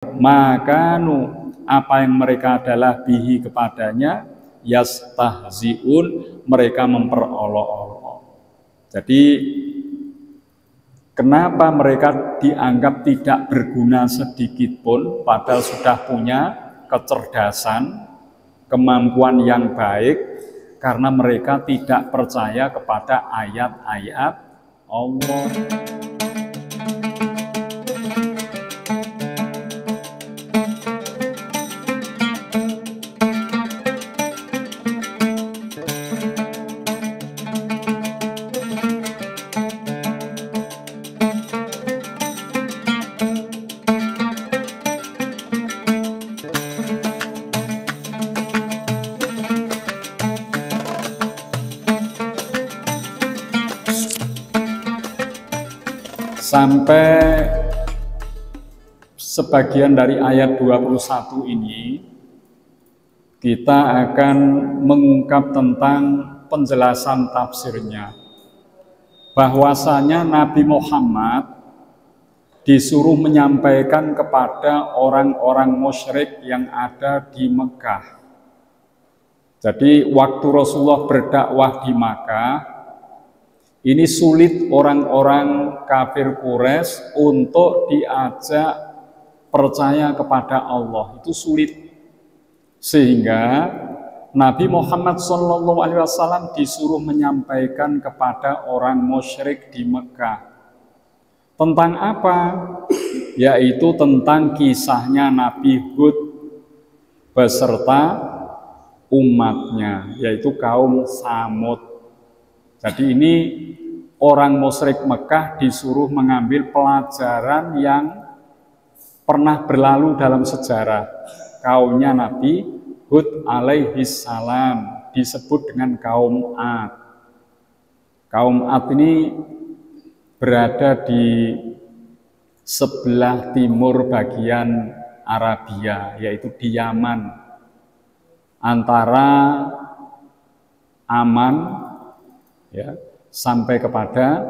makanu apa yang mereka adalah bihi kepadanya yastahziun, mereka memperolok-olok. Jadi kenapa mereka dianggap tidak berguna sedikit pun padahal sudah punya kecerdasan, kemampuan yang baik, karena mereka tidak percaya kepada ayat-ayat Allah. Sampai sebagian dari ayat 21 ini kita akan mengungkap tentang penjelasan tafsirnya, bahwasanya Nabi Muhammad disuruh menyampaikan kepada orang-orang musyrik yang ada di Mekah. Jadi waktu Rasulullah berdakwah di Makkah, ini sulit orang-orang kafir Quraisy untuk diajak percaya kepada Allah, itu sulit. Sehingga Nabi Muhammad SAW disuruh menyampaikan kepada orang musyrik di Mekah. Tentang apa? Yaitu tentang kisahnya Nabi Hud beserta umatnya, yaitu kaum Samud. Jadi ini orang musyrik Mekah disuruh mengambil pelajaran yang pernah berlalu dalam sejarah. Kaumnya Nabi Hud alaihi salam disebut dengan kaum Ad. Kaum Ad ini berada di sebelah timur bagian Arabia, yaitu di Yaman, antara Aman ya sampai kepada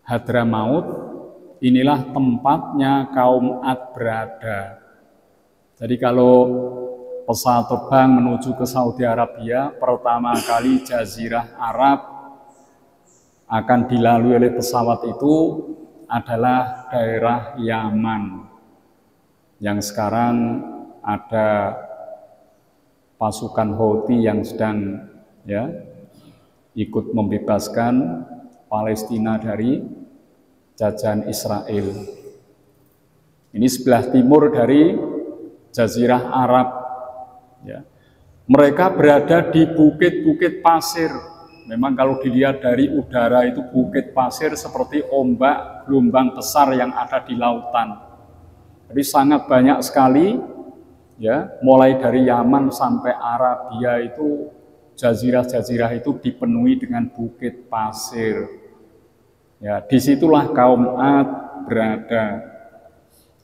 Hadramaut. Inilah tempatnya kaum Ad berada. Jadi kalau pesawat terbang menuju ke Saudi Arabia, pertama kali Jazirah Arab akan dilalui oleh pesawat itu adalah daerah Yaman, yang sekarang ada pasukan Houthi yang sedang ikut membebaskan Palestina dari jajahan Israel. Ini sebelah timur dari Jazirah Arab. Mereka berada di bukit-bukit pasir. Memang kalau dilihat dari udara itu bukit pasir seperti ombak gelombang besar yang ada di lautan. Jadi sangat banyak sekali, mulai dari Yaman sampai Arabia itu jazirah-jazirah itu dipenuhi dengan bukit pasir. Disitulah kaum Ad berada.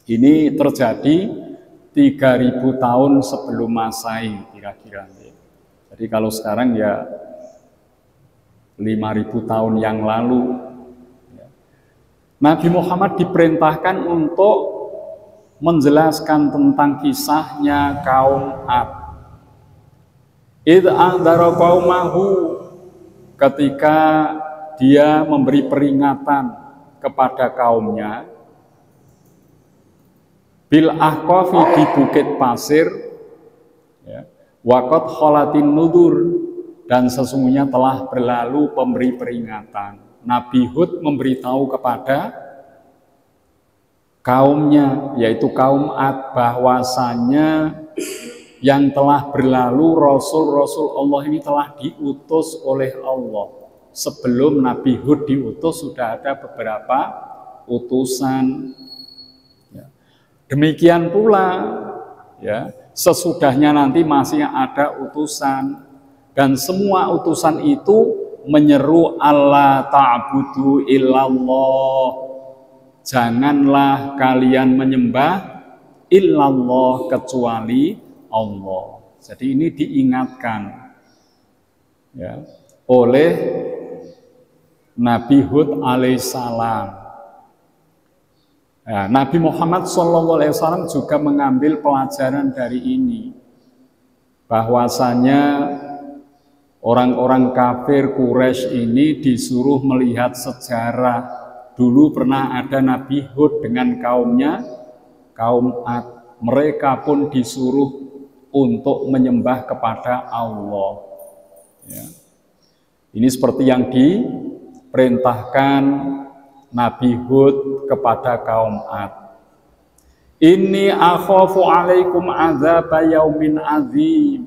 Ini terjadi 3000 tahun sebelum Masehi kira-kira. Jadi kalau sekarang 5000 tahun yang lalu. Nabi Muhammad diperintahkan untuk menjelaskan tentang kisahnya kaum Ad. Idh anzara qaumahu, ketika dia memberi peringatan kepada kaumnya, bil ahqafi, di bukit pasir, waqad khalatin nudur, dan sesungguhnya telah berlalu pemberi peringatan. Nabi Hud memberitahu kepada kaumnya, yaitu kaum Ad, bahwasanya yang telah berlalu Rasul-Rasul Allah ini telah diutus oleh Allah. Sebelum Nabi Hud diutus sudah ada beberapa utusan. Demikian pula sesudahnya nanti masih ada utusan. Dan semua utusan itu menyeru Allah ta'budu illallah. Janganlah kalian menyembah illallah, kecuali Allah. Jadi ini diingatkan oleh Nabi Hud alaihissalam. Nah, Nabi Muhammad SAW juga mengambil pelajaran dari ini, bahwasanya orang-orang kafir Quraisy ini disuruh melihat sejarah. Dulu pernah ada Nabi Hud dengan kaumnya, kaum Ad. Mereka pun disuruh untuk menyembah kepada Allah. Ya. Ini seperti yang diperintahkan Nabi Hud kepada kaum Ad. Inni akhafu alaikum azaba yaumin azim.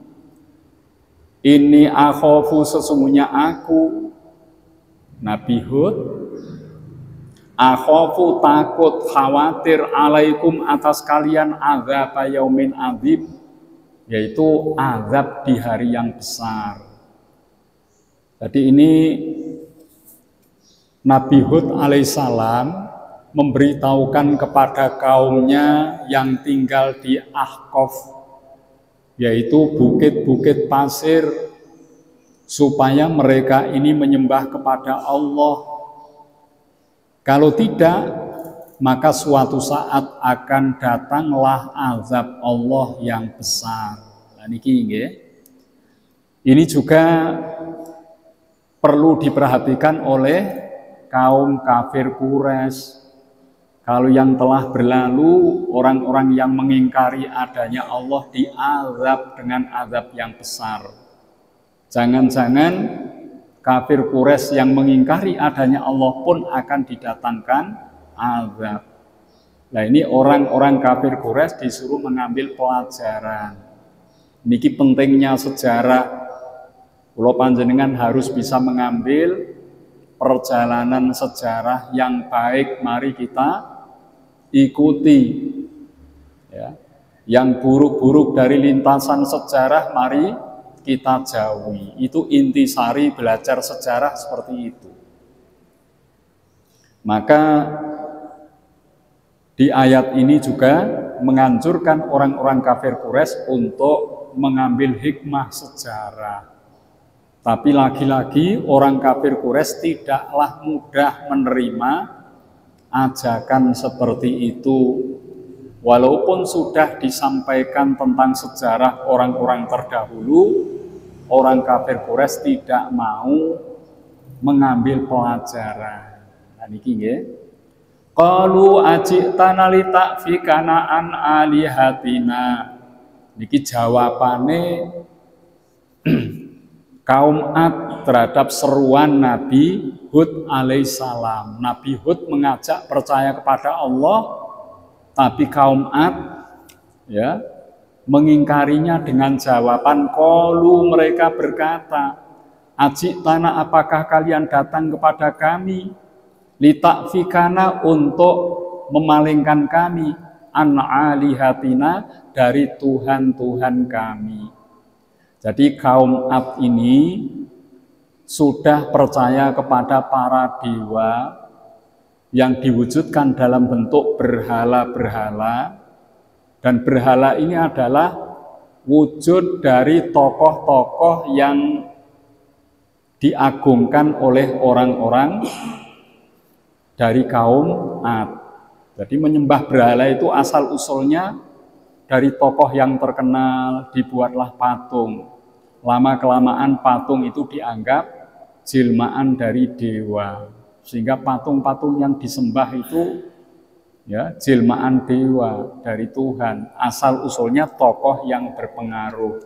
Inni akhafu, sesungguhnya aku Nabi Hud, akhafu, takut, khawatir, alaikum, atas kalian, azab yaumin azim, yaitu azab di hari yang besar. Jadi ini Nabi Hud alaihissalam memberitahukan kepada kaumnya yang tinggal di Ahqaf, yaitu bukit-bukit pasir, supaya mereka ini menyembah kepada Allah. Kalau tidak, maka suatu saat akan datanglah azab Allah yang besar. Nah, ini juga perlu diperhatikan oleh kaum kafir Quraisy. Kalau yang telah berlalu, orang-orang yang mengingkari adanya Allah diazab dengan azab yang besar. Jangan-jangan kafir Quraisy yang mengingkari adanya Allah pun akan didatangkan azab. Nah, ini orang-orang kafir Quraisy disuruh mengambil pelajaran. Niki pentingnya sejarah. Kula panjenengan harus bisa mengambil perjalanan sejarah yang baik. Mari kita ikuti. Ya. Yang buruk-buruk dari lintasan sejarah mari kita jauhi. Itu intisari belajar sejarah seperti itu. Maka di ayat ini juga menganjurkan orang-orang kafir Quraisy untuk mengambil hikmah sejarah. Tapi lagi-lagi orang kafir Quraisy tidaklah mudah menerima ajakan seperti itu. Walaupun sudah disampaikan tentang sejarah orang-orang terdahulu, orang kafir Quraisy tidak mau mengambil pelajaran. Nah niki nggih. Qalu aji'tana litakfikana an alihatina. Niki jawabane kaum Ad terhadap seruan Nabi Hud alaihissalam. Nabi Hud mengajak percaya kepada Allah, tapi kaum Ad ya mengingkarinya dengan jawaban qalu, mereka berkata, aji'tana, apakah kalian datang kepada kami, litakfikana, untuk memalingkan kami, an alihatina, dari Tuhan-Tuhan kami. Jadi kaum Ad ini sudah percaya kepada para dewa yang diwujudkan dalam bentuk berhala-berhala, dan berhala ini adalah wujud dari tokoh-tokoh yang diagungkan oleh orang-orang dari kaum Ad. Jadi menyembah berhala itu asal-usulnya dari tokoh yang terkenal, dibuatlah patung. Lama-kelamaan patung itu dianggap jelmaan dari dewa, sehingga patung-patung yang disembah itu ya jelmaan dewa dari Tuhan. Asal usulnya tokoh yang berpengaruh.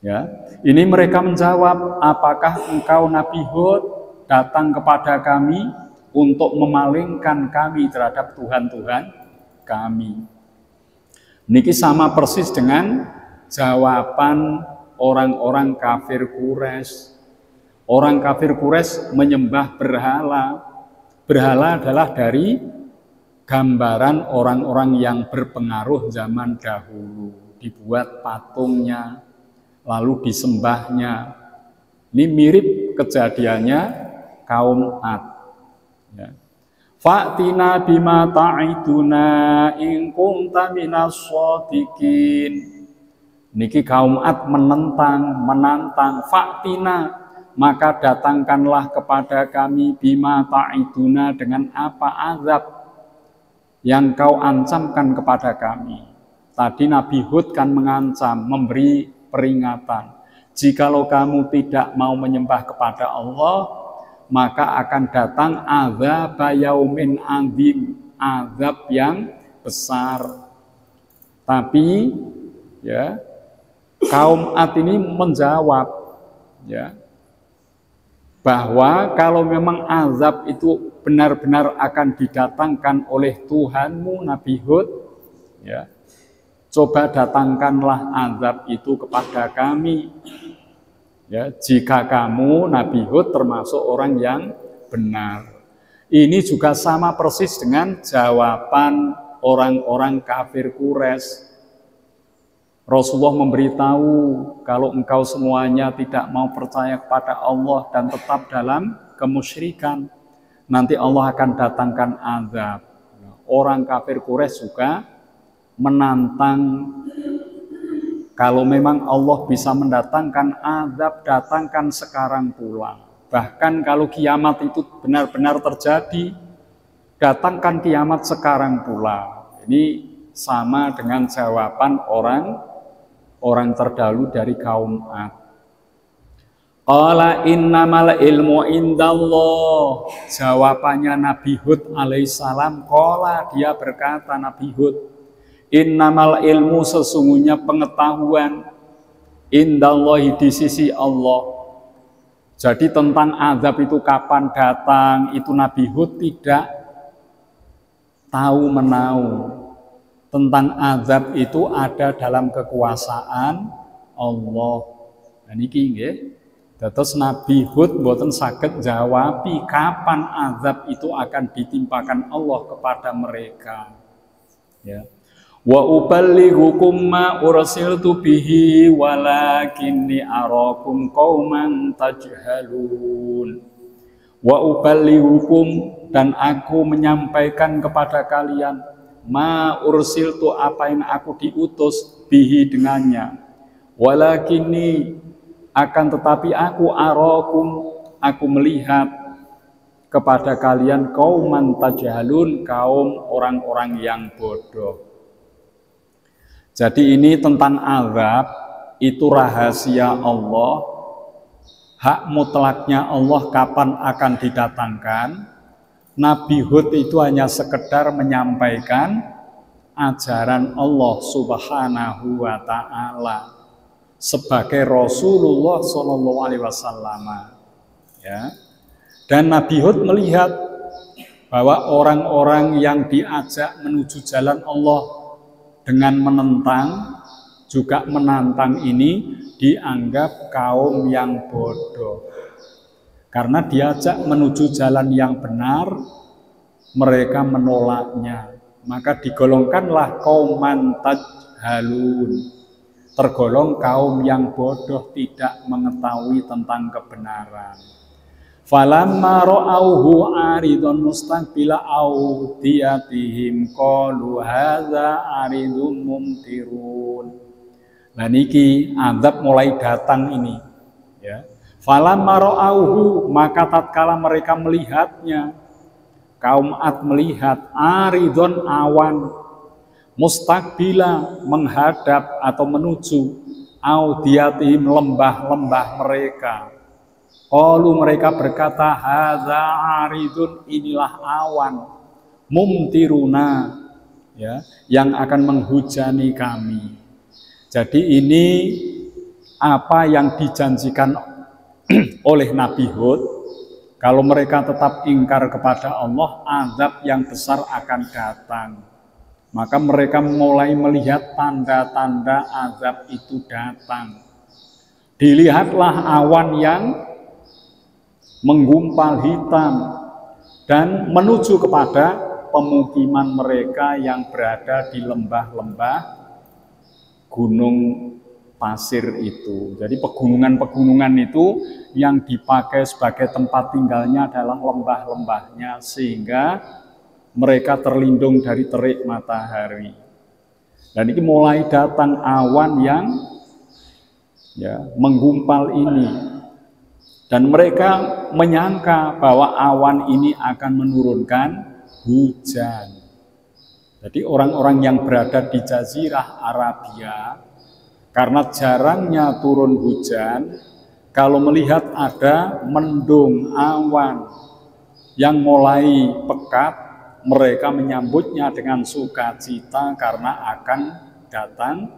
Ya, ini mereka menjawab, apakah engkau Nabi Hud datang kepada kami untuk memalingkan kami terhadap Tuhan-Tuhan kami? Niki sama persis dengan jawaban orang-orang kafir Quraisy. Orang kafir Quraisy menyembah berhala. Berhala adalah dari gambaran orang-orang yang berpengaruh zaman dahulu. Dibuat patungnya, lalu disembahnya. Ini mirip kejadiannya kaum Ad. Ya. Fa'tina bima ta'iduna in kunta minas shadiqin. Niki kaum Ad menantang, fa'tina, maka datangkanlah kepada kami bima ta'iduna, dengan apa azab yang kau ancamkan kepada kami. Tadi Nabi Hud kan mengancam, memberi peringatan. Jikalau kamu tidak mau menyembah kepada Allah, maka akan datang azab yaumin adzim, azab yang besar. Tapi ya, kaum Ad ini menjawab ya, bahwa kalau memang azab itu benar-benar akan didatangkan oleh Tuhanmu Nabi Hud, ya, coba datangkanlah azab itu kepada kami. Ya, jika kamu Nabi Hud termasuk orang yang benar. Ini juga sama persis dengan jawaban orang-orang kafir Quraisy. Rasulullah memberitahu, kalau engkau semuanya tidak mau percaya kepada Allah dan tetap dalam kemusyrikan, nanti Allah akan datangkan azab. Orang kafir Quraisy juga menantang, kalau memang Allah bisa mendatangkan azab, datangkan sekarang pula. Bahkan kalau kiamat itu benar-benar terjadi, datangkan kiamat sekarang pula. Ini sama dengan jawaban orang terdahulu dari kaum Ad. Qala innamal ilmu indallah. Jawabannya Nabi Hud alaihissalam, qala, dia berkata Nabi Hud, innamal ilmu, sesungguhnya pengetahuan, indallahi, di sisi Allah. Jadi tentang azab itu kapan datang, itu Nabi Hud tidak tahu menahu. Tentang azab itu ada dalam kekuasaan Allah. Nah niki nggih. Dados Nabi Hud mboten saged jawabi kapan azab itu akan ditimpakan Allah kepada mereka. Ya. Wa uballighukum ma ursiltu bihi walakinni arakum qauman tajhalun. Wa uballighukum, dan aku menyampaikan kepada kalian, ma ursiltu, apa yang aku diutus, bihi, dengannya, walakinni, akan tetapi aku arakum, aku melihat kepada kalian qauman tajhalun, kaum orang-orang yang bodoh. Jadi ini tentang azab, itu rahasia Allah, hak mutlaknya Allah kapan akan didatangkan. Nabi Hud itu hanya sekedar menyampaikan ajaran Allah Subhanahu wa Ta'ala sebagai Rasulullah Shallallahu Alaihi Wasallam. Ya. Dan Nabi Hud melihat bahwa orang-orang yang diajak menuju jalan Allah dengan menentang, juga menantang ini dianggap kaum yang bodoh. Karena diajak menuju jalan yang benar, mereka menolaknya. Maka digolongkanlah qauman tajhalun, tergolong kaum yang bodoh, tidak mengetahui tentang kebenaran. Falamma ra'auhu aridun mustaqbila audiyatihim qalu hadza aridum mumtirun. Nah niki azab mulai datang ini, ya. Falamma ra'auhu, maka tatkala mereka melihatnya, kaum Ad melihat, aridun, awan, mustaqbila, menghadap atau menuju, audiyatihim, lembah-lembah mereka. Qalu, mereka berkata, hadza aridun, inilah awan, mumtiruna, ya, yang akan menghujani kami. Jadi ini apa yang dijanjikan oleh Nabi Hud. Kalau mereka tetap ingkar kepada Allah, azab yang besar akan datang. Maka mereka mulai melihat tanda-tanda azab itu datang. Dilihatlah awan yang menggumpal hitam dan menuju kepada pemukiman mereka yang berada di lembah-lembah gunung pasir itu. Jadi pegunungan-pegunungan itu yang dipakai sebagai tempat tinggalnya adalah lembah-lembahnya, sehingga mereka terlindung dari terik matahari. Dan ini mulai datang awan yang menggumpal ini. Dan mereka menyangka bahwa awan ini akan menurunkan hujan. Jadi orang-orang yang berada di Jazirah Arabia, karena jarangnya turun hujan, kalau melihat ada mendung awan yang mulai pekat, mereka menyambutnya dengan sukacita karena akan datang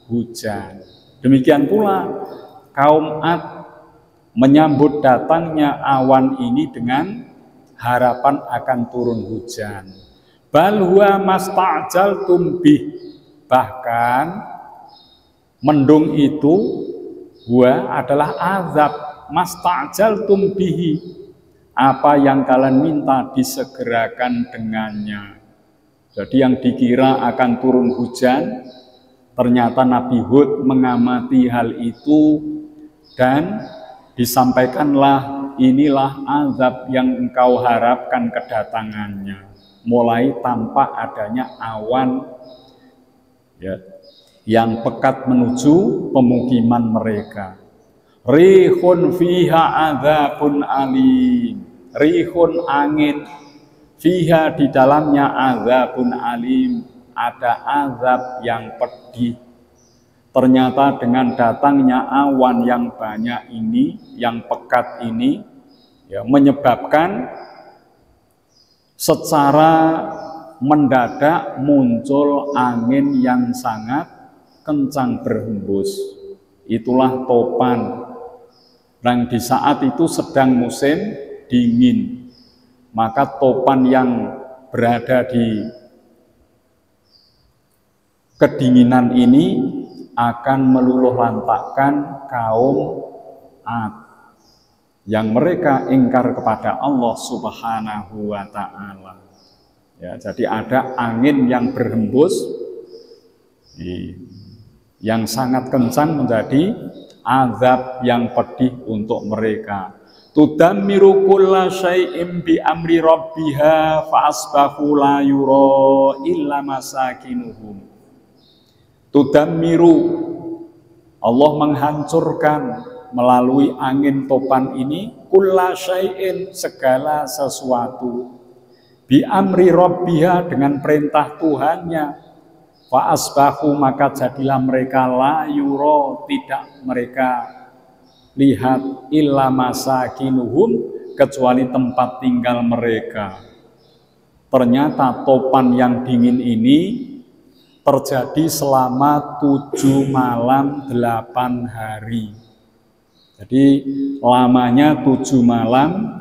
hujan. Demikian pula kaum Ad menyambut datangnya awan ini dengan harapan akan turun hujan. Bal huwa masta'jaltum bih, bahkan mendung itu huwa adalah azab, masta'jaltum bihi, apa yang kalian minta disegerakan dengannya. Jadi yang dikira akan turun hujan, ternyata Nabi Hud mengamati hal itu dan disampaikanlah, inilah azab yang engkau harapkan kedatangannya. Mulai tampak adanya awan ya, yang pekat menuju pemukiman mereka. Rihun fiha adzabun alim. Rihun angin, fiha di dalamnya adzabun alim, ada azab yang pedih. Ternyata dengan datangnya awan yang banyak ini, yang pekat ini, ya, menyebabkan secara mendadak muncul angin yang sangat kencang berhembus. Itulah topan. Dan di saat itu sedang musim dingin, maka topan yang berada di kedinginan ini akan meluluh lantakkan kaum Ad yang mereka ingkar kepada Allah Subhanahu wa ta'ala. Ya, jadi ada angin yang berhembus yang sangat kencang menjadi azab yang pedih untuk mereka. Tudammiru kulla syai'im bi amri rabbiha fa asbahu la yura illa masakinuhum. Tudammiru, Allah menghancurkan melalui angin topan ini kulla syai'in, segala sesuatu, bi amri rabbiha, dengan perintah Tuhannya. Fa asbahu, maka jadilah mereka la yura, tidak mereka lihat, illa masakinuhum, kecuali tempat tinggal mereka. Ternyata topan yang dingin ini terjadi selama 7 malam 8 hari. Jadi lamanya 7 malam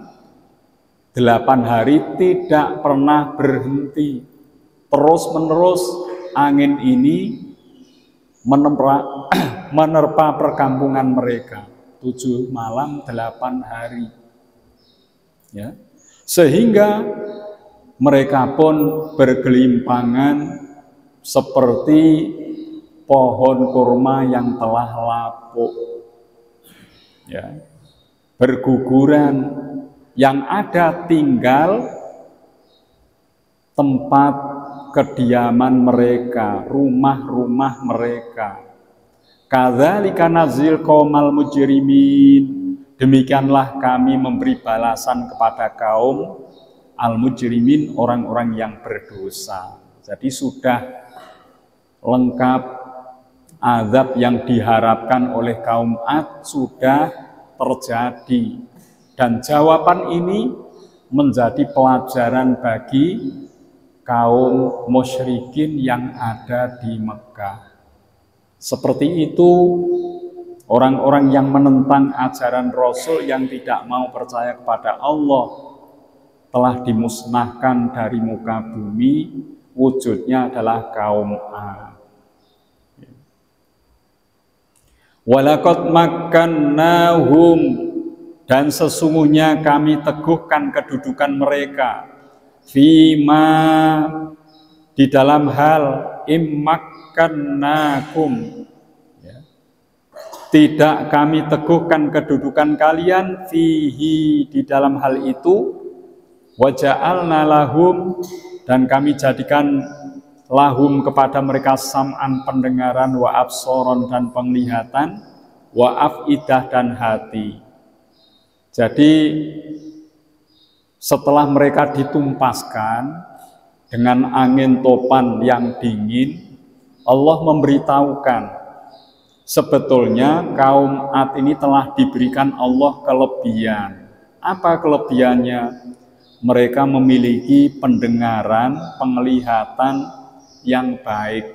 8 hari tidak pernah berhenti. Terus menerus angin ini menerpa perkampungan mereka 7 malam 8 hari. Ya. Sehingga mereka pun bergelimpangan seperti pohon kurma yang telah lapuk, ya, berguguran, yang ada tinggal tempat kediaman mereka, rumah-rumah mereka. Kadzalika nazil qaumal mujrimin, demikianlah kami memberi balasan kepada kaum al-mujrimin, orang-orang yang berdosa. Jadi sudah lengkap azab yang diharapkan oleh kaum Ad sudah terjadi, dan jawaban ini menjadi pelajaran bagi kaum musyrikin yang ada di Mekah. Seperti itu orang-orang yang menentang ajaran Rasul, yang tidak mau percaya kepada Allah, telah dimusnahkan dari muka bumi. Wujudnya adalah kaum Ad. Walaqad makkannahum, dan sesungguhnya kami teguhkan kedudukan mereka, fima, di dalam hal, immakkannakum, ya, tidak kami teguhkan kedudukan kalian, fihi, di dalam hal itu, waja'alna lahum, dan kami jadikan lahum kepada mereka sam'an, pendengaran, wa absoron, dan penglihatan, wa afidah, dan hati. Jadi setelah mereka ditumpaskan, dengan angin topan yang dingin, Allah memberitahukan sebetulnya kaum Ad ini telah diberikan Allah kelebihan. Apa kelebihannya? Mereka memiliki pendengaran, penglihatan yang baik,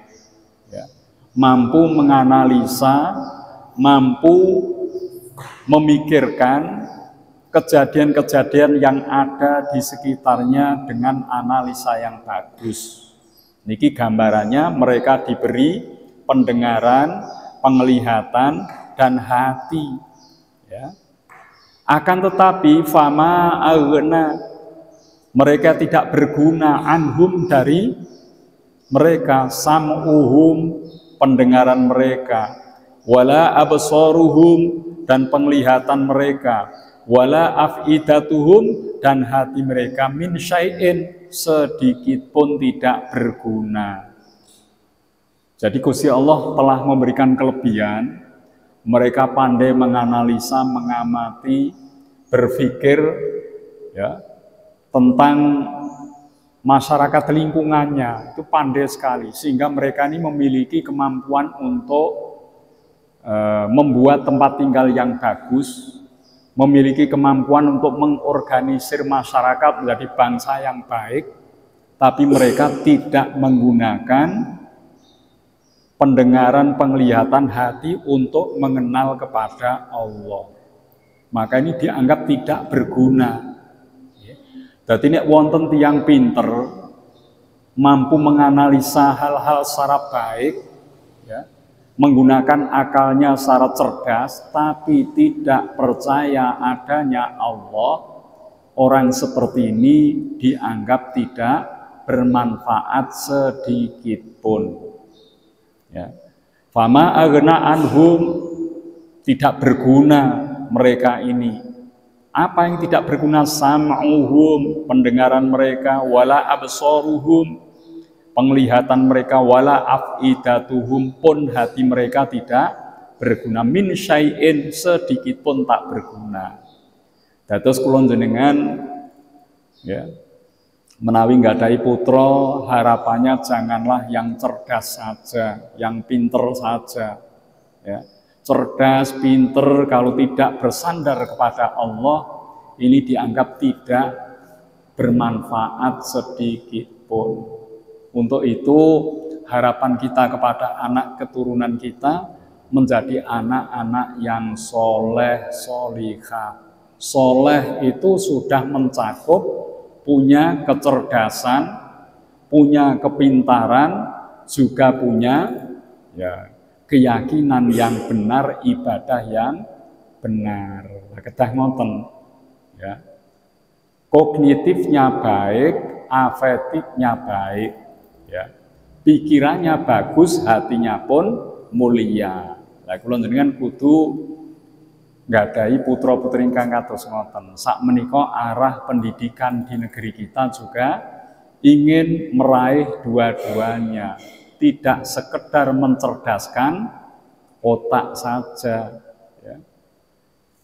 ya. Mampu menganalisa, mampu memikirkan kejadian-kejadian yang ada di sekitarnya dengan analisa yang bagus. Niki gambarannya mereka diberi pendengaran, penglihatan, dan hati, ya. Akan tetapi fama aghna, mereka tidak berguna anhum dari mereka, sam'uhum, pendengaran mereka, wala absaruhum, dan penglihatan mereka, wala afidatuhum, dan hati mereka, min syai'in, sedikit pun tidak berguna. Jadi Gusti Allah telah memberikan kelebihan, mereka pandai menganalisa, mengamati, berpikir, ya, tentang masyarakat lingkungannya, itu pandai sekali, sehingga mereka ini memiliki kemampuan untuk membuat tempat tinggal yang bagus, memiliki kemampuan untuk mengorganisir masyarakat menjadi bangsa yang baik, tapi mereka tidak menggunakan pendengaran, penglihatan, hati untuk mengenal kepada Allah. Maka ini dianggap tidak berguna. Jadi nek wonten tiyang pinter, mampu menganalisa hal-hal secara baik, ya, menggunakan akalnya secara cerdas, tapi tidak percaya adanya Allah, orang seperti ini dianggap tidak bermanfaat sedikit pun. Ya. Fama aghna anhum, tidak berguna mereka ini. Apa yang tidak berguna? Sam'uhum, pendengaran mereka, wala absaruhum, penglihatan mereka, wala afidatuhum, pun hati mereka tidak berguna, min syai'in, sedikit pun tak berguna. Dados kula jenengan, ya, menawi nggadahi putra, harapannya janganlah yang cerdas saja, yang pinter saja, ya. Cerdas, pinter, kalau tidak bersandar kepada Allah, ini dianggap tidak bermanfaat sedikit pun. Untuk itu, harapan kita kepada anak keturunan kita menjadi anak-anak yang soleh, solihah. Soleh itu sudah mencakup punya kecerdasan, punya kepintaran, juga punya, ya, keyakinan yang benar, ibadah yang benar. Kedah ngoten, ya. Kognitifnya baik, afektifnya baik, ya. Pikirannya bagus, hatinya pun mulia. Lah kula njenengan kudu nggadahi putra-putri ingkang kados ngoten. Sakmenika arah pendidikan di negeri kita juga ingin meraih dua-duanya. Tidak sekedar mencerdaskan otak saja, ya.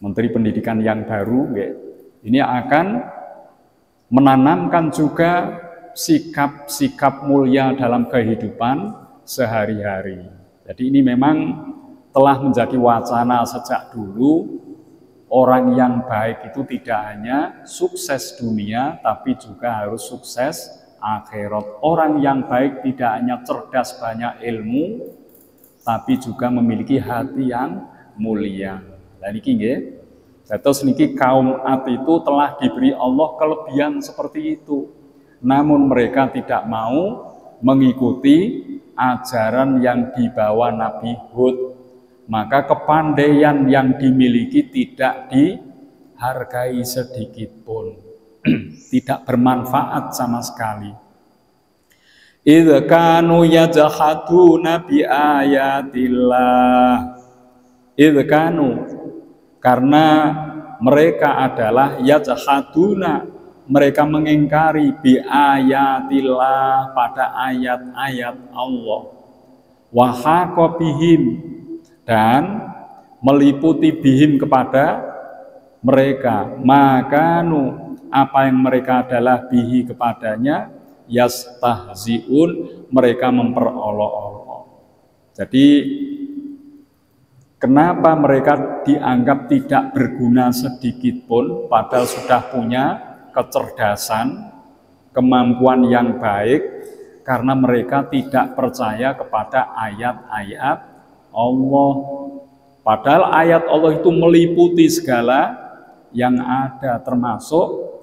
Menteri Pendidikan yang baru, ya, ini akan menanamkan juga sikap-sikap mulia dalam kehidupan sehari-hari. Jadi ini memang telah menjadi wacana sejak dulu. Orang yang baik itu tidak hanya sukses dunia, tapi juga harus sukses akhirat. Orang yang baik tidak hanya cerdas banyak ilmu, tapi juga memiliki hati yang mulia. Lah niki nggih, dados niki kaum Ad itu telah diberi Allah kelebihan seperti itu. Namun mereka tidak mau mengikuti ajaran yang dibawa Nabi Hud. Maka kepandaian yang dimiliki tidak dihargai sedikit pun. Tidak bermanfaat sama sekali. Idza kanu yajhaduna bi ayatillah. Idza kanu, karena mereka adalah yajhaduna, mereka mengingkari bi ayatillah, pada ayat-ayat Allah. Wa haqa bihim, dan meliputi bihim kepada mereka, makanu, apa yang mereka adalah bihi kepadanya, yastahzi'un, mereka memperolok-olok. Jadi kenapa mereka dianggap tidak berguna sedikit pun, padahal sudah punya kecerdasan, kemampuan yang baik, karena mereka tidak percaya kepada ayat-ayat Allah. Padahal ayat Allah itu meliputi segala yang ada, termasuk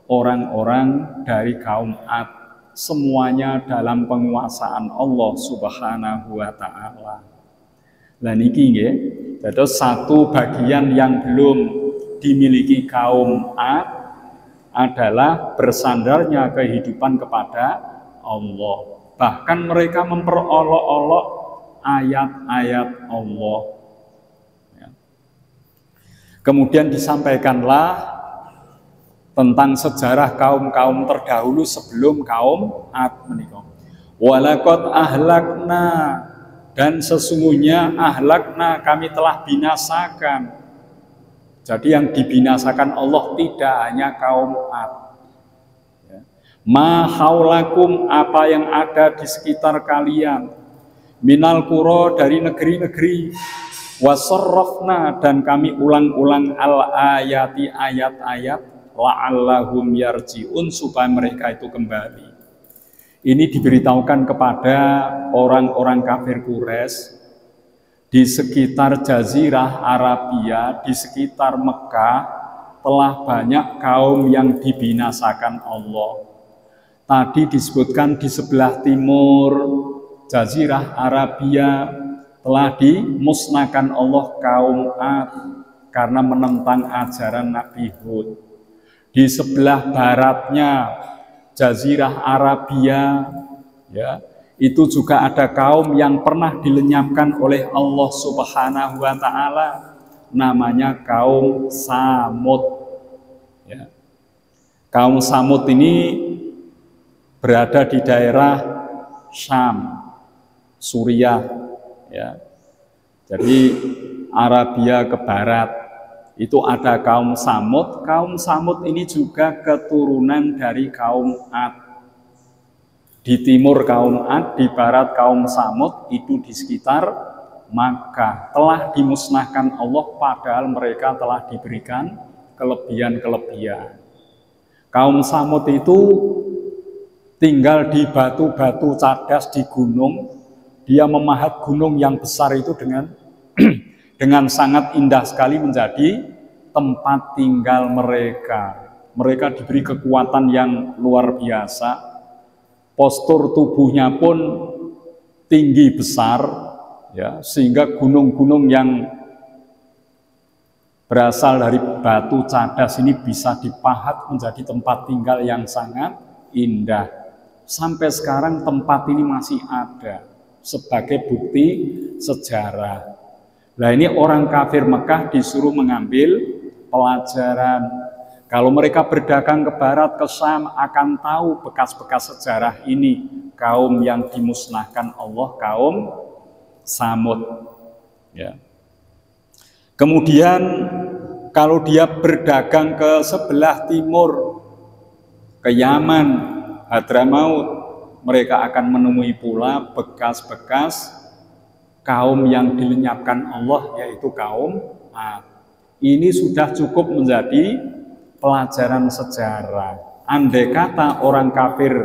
orang-orang dari kaum Ad. Semuanya dalam penguasaan Allah Subhanahu wa Ta'ala. Nah niki nggih, dados satu bagian yang belum dimiliki kaum Ad adalah bersandarnya kehidupan kepada Allah. Bahkan mereka memperolok-olok ayat-ayat Allah. Ya. Kemudian disampaikanlah tentang sejarah kaum-kaum terdahulu sebelum kaum Ad menika. Walaqad ahlakna, dan sesungguhnya ahlakna, kami telah binasakan. Jadi yang dibinasakan Allah tidak hanya kaum Ad. Ya. Ma haulakum, apa yang ada di sekitar kalian, minal qura, dari negeri-negeri, wasarrafna, dan kami ulang-ulang al ayati, ayat-ayat, la'allahum yarji'un, supaya mereka itu kembali. Ini diberitahukan kepada orang-orang kafir Quraisy di sekitar Jazirah Arabia, di sekitar Mekah, telah banyak kaum yang dibinasakan Allah. Tadi disebutkan di sebelah timur Jazirah Arabia telah dimusnahkan Allah kaum Ad karena menentang ajaran Nabi Hud. Di sebelah baratnya Jazirah Arabia, ya, itu juga ada kaum yang pernah dilenyapkan oleh Allah Subhanahu wa Ta'ala, namanya kaum Samud. Ya. Kaum Samud ini berada di daerah Syam, Suriah, ya. Jadi Arabia ke barat itu ada kaum Samud. Kaum Samud ini juga keturunan dari kaum Ad. Di timur kaum Ad, di barat kaum Samud, itu di sekitar Makkah. Telah dimusnahkan Allah, padahal mereka telah diberikan kelebihan-kelebihan. Kaum Samud itu tinggal di batu-batu cadas di gunung. Dia memahat gunung yang besar itu dengan sangat indah sekali menjadi tempat tinggal mereka. Mereka diberi kekuatan yang luar biasa. Postur tubuhnya pun tinggi besar, ya, sehingga gunung-gunung yang berasal dari batu cadas ini bisa dipahat menjadi tempat tinggal yang sangat indah. Sampai sekarang tempat ini masih ada sebagai bukti sejarah. Nah ini orang kafir Mekah disuruh mengambil pelajaran. Kalau mereka berdagang ke barat, ke Syam, akan tahu bekas-bekas sejarah ini. Kaum yang dimusnahkan Allah, kaum Samud. Ya. Kemudian kalau dia berdagang ke sebelah timur, ke Yaman, Hadramaut, mereka akan menemui pula bekas-bekas kaum yang dilenyapkan Allah, yaitu kaum Ad. Ini sudah cukup menjadi pelajaran sejarah. Andai kata orang kafir,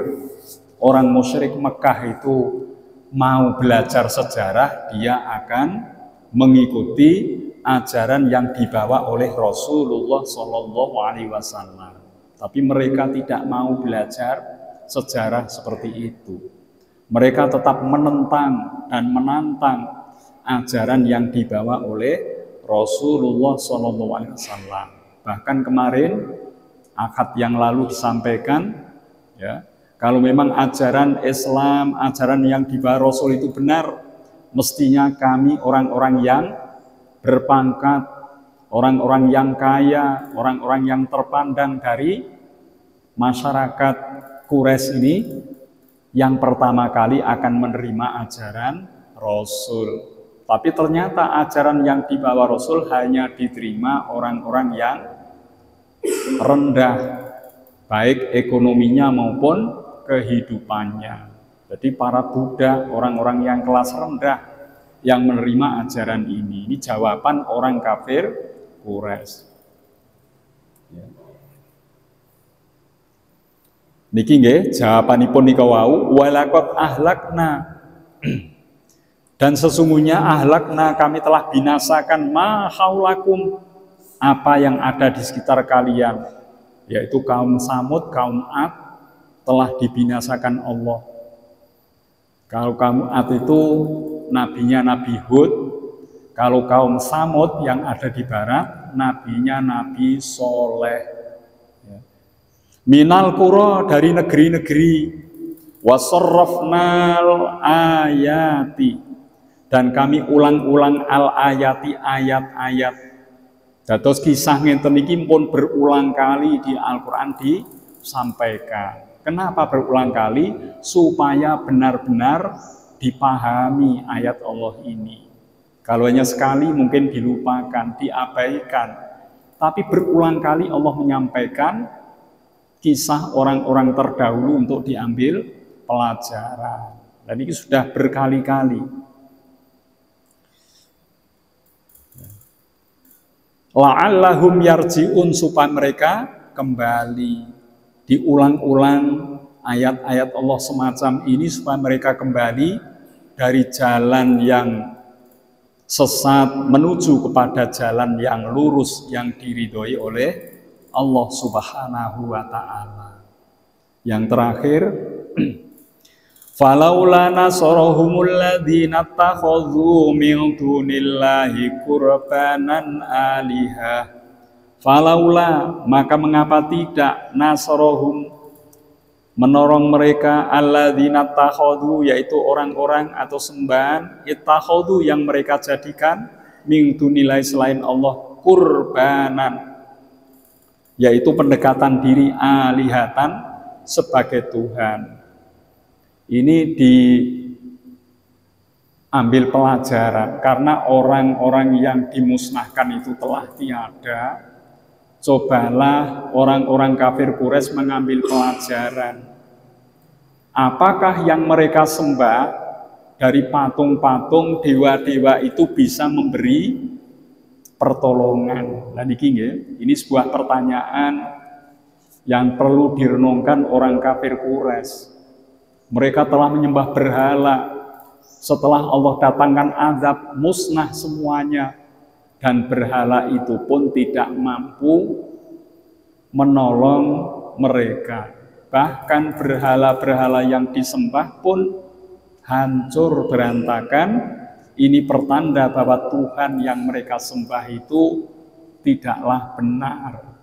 orang musyrik Mekah itu mau belajar sejarah, dia akan mengikuti ajaran yang dibawa oleh Rasulullah SAW. Tapi mereka tidak mau belajar sejarah seperti itu. Mereka tetap menentang dan menantang ajaran yang dibawa oleh Rasulullah SAW. Bahkan kemarin akad yang lalu disampaikan, ya, kalau memang ajaran Islam, ajaran yang dibawa Rasul itu benar, mestinya kami orang-orang yang berpangkat, orang-orang yang kaya, orang-orang yang terpandang dari masyarakat Quraisy ini yang pertama kali akan menerima ajaran Rasul. Tapi ternyata ajaran yang dibawa Rasul hanya diterima orang-orang yang rendah, baik ekonominya maupun kehidupannya. Jadi para budak, orang-orang yang kelas rendah yang menerima ajaran ini jawaban orang kafir Quraisy. Ya. Niki nggih jawabanipun nika wau walaqad ahlakna dan sesungguhnya ahlakna kami telah binasakan ma haulakum apa yang ada di sekitar kalian, yaitu kaum Samud, kaum Ad telah dibinasakan Allah. Kalau kaum Ad itu nabinya Nabi Hud, kalau kaum Samud yang ada di barat nabinya Nabi Soleh. Minal qura dari negeri-negeri, wasarrafnal ayati dan kami ulang-ulang al ayati ayat-ayat. Dados kisah ngenten iki pun berulang kali di Al-Qur'an disampaikan. Kenapa berulang kali? Supaya benar-benar dipahami ayat Allah ini. Kalau hanya sekali mungkin dilupakan, diabaikan. Tapi berulang kali Allah menyampaikan kisah orang-orang terdahulu untuk diambil pelajaran. Dan ini sudah berkali-kali. La'allahum yarji'un supaya mereka kembali. Diulang-ulang ayat-ayat Allah semacam ini supaya mereka kembali dari jalan yang sesat menuju kepada jalan yang lurus yang diridhoi oleh Allah Subhanahu wa ta'ala. Yang terakhir, falaula nasarahumul ladzina takhadhu min dunillahi qurbanan alihah. Falaula maka mengapa tidak nasarahum menolong mereka alladzina takhadhu yaitu orang-orang atau sembahan ittakhadhu yang mereka jadikan min dunillahi selain Allah qurbanan yaitu pendekatan diri alihatan sebagai Tuhan. Ini diambil pelajaran karena orang-orang yang dimusnahkan itu telah tiada. Cobalah orang-orang kafir Quraisy mengambil pelajaran. Apakah yang mereka sembah dari patung-patung dewa-dewa itu bisa memberi pertolongan? Lah niki nggih, ini sebuah pertanyaan yang perlu direnungkan orang kafir Quraisy. Mereka telah menyembah berhala. Setelah Allah datangkan azab, musnah semuanya. Dan berhala itu pun tidak mampu menolong mereka. Bahkan berhala-berhala yang disembah pun hancur berantakan. Ini pertanda bahwa Tuhan yang mereka sembah itu tidaklah benar.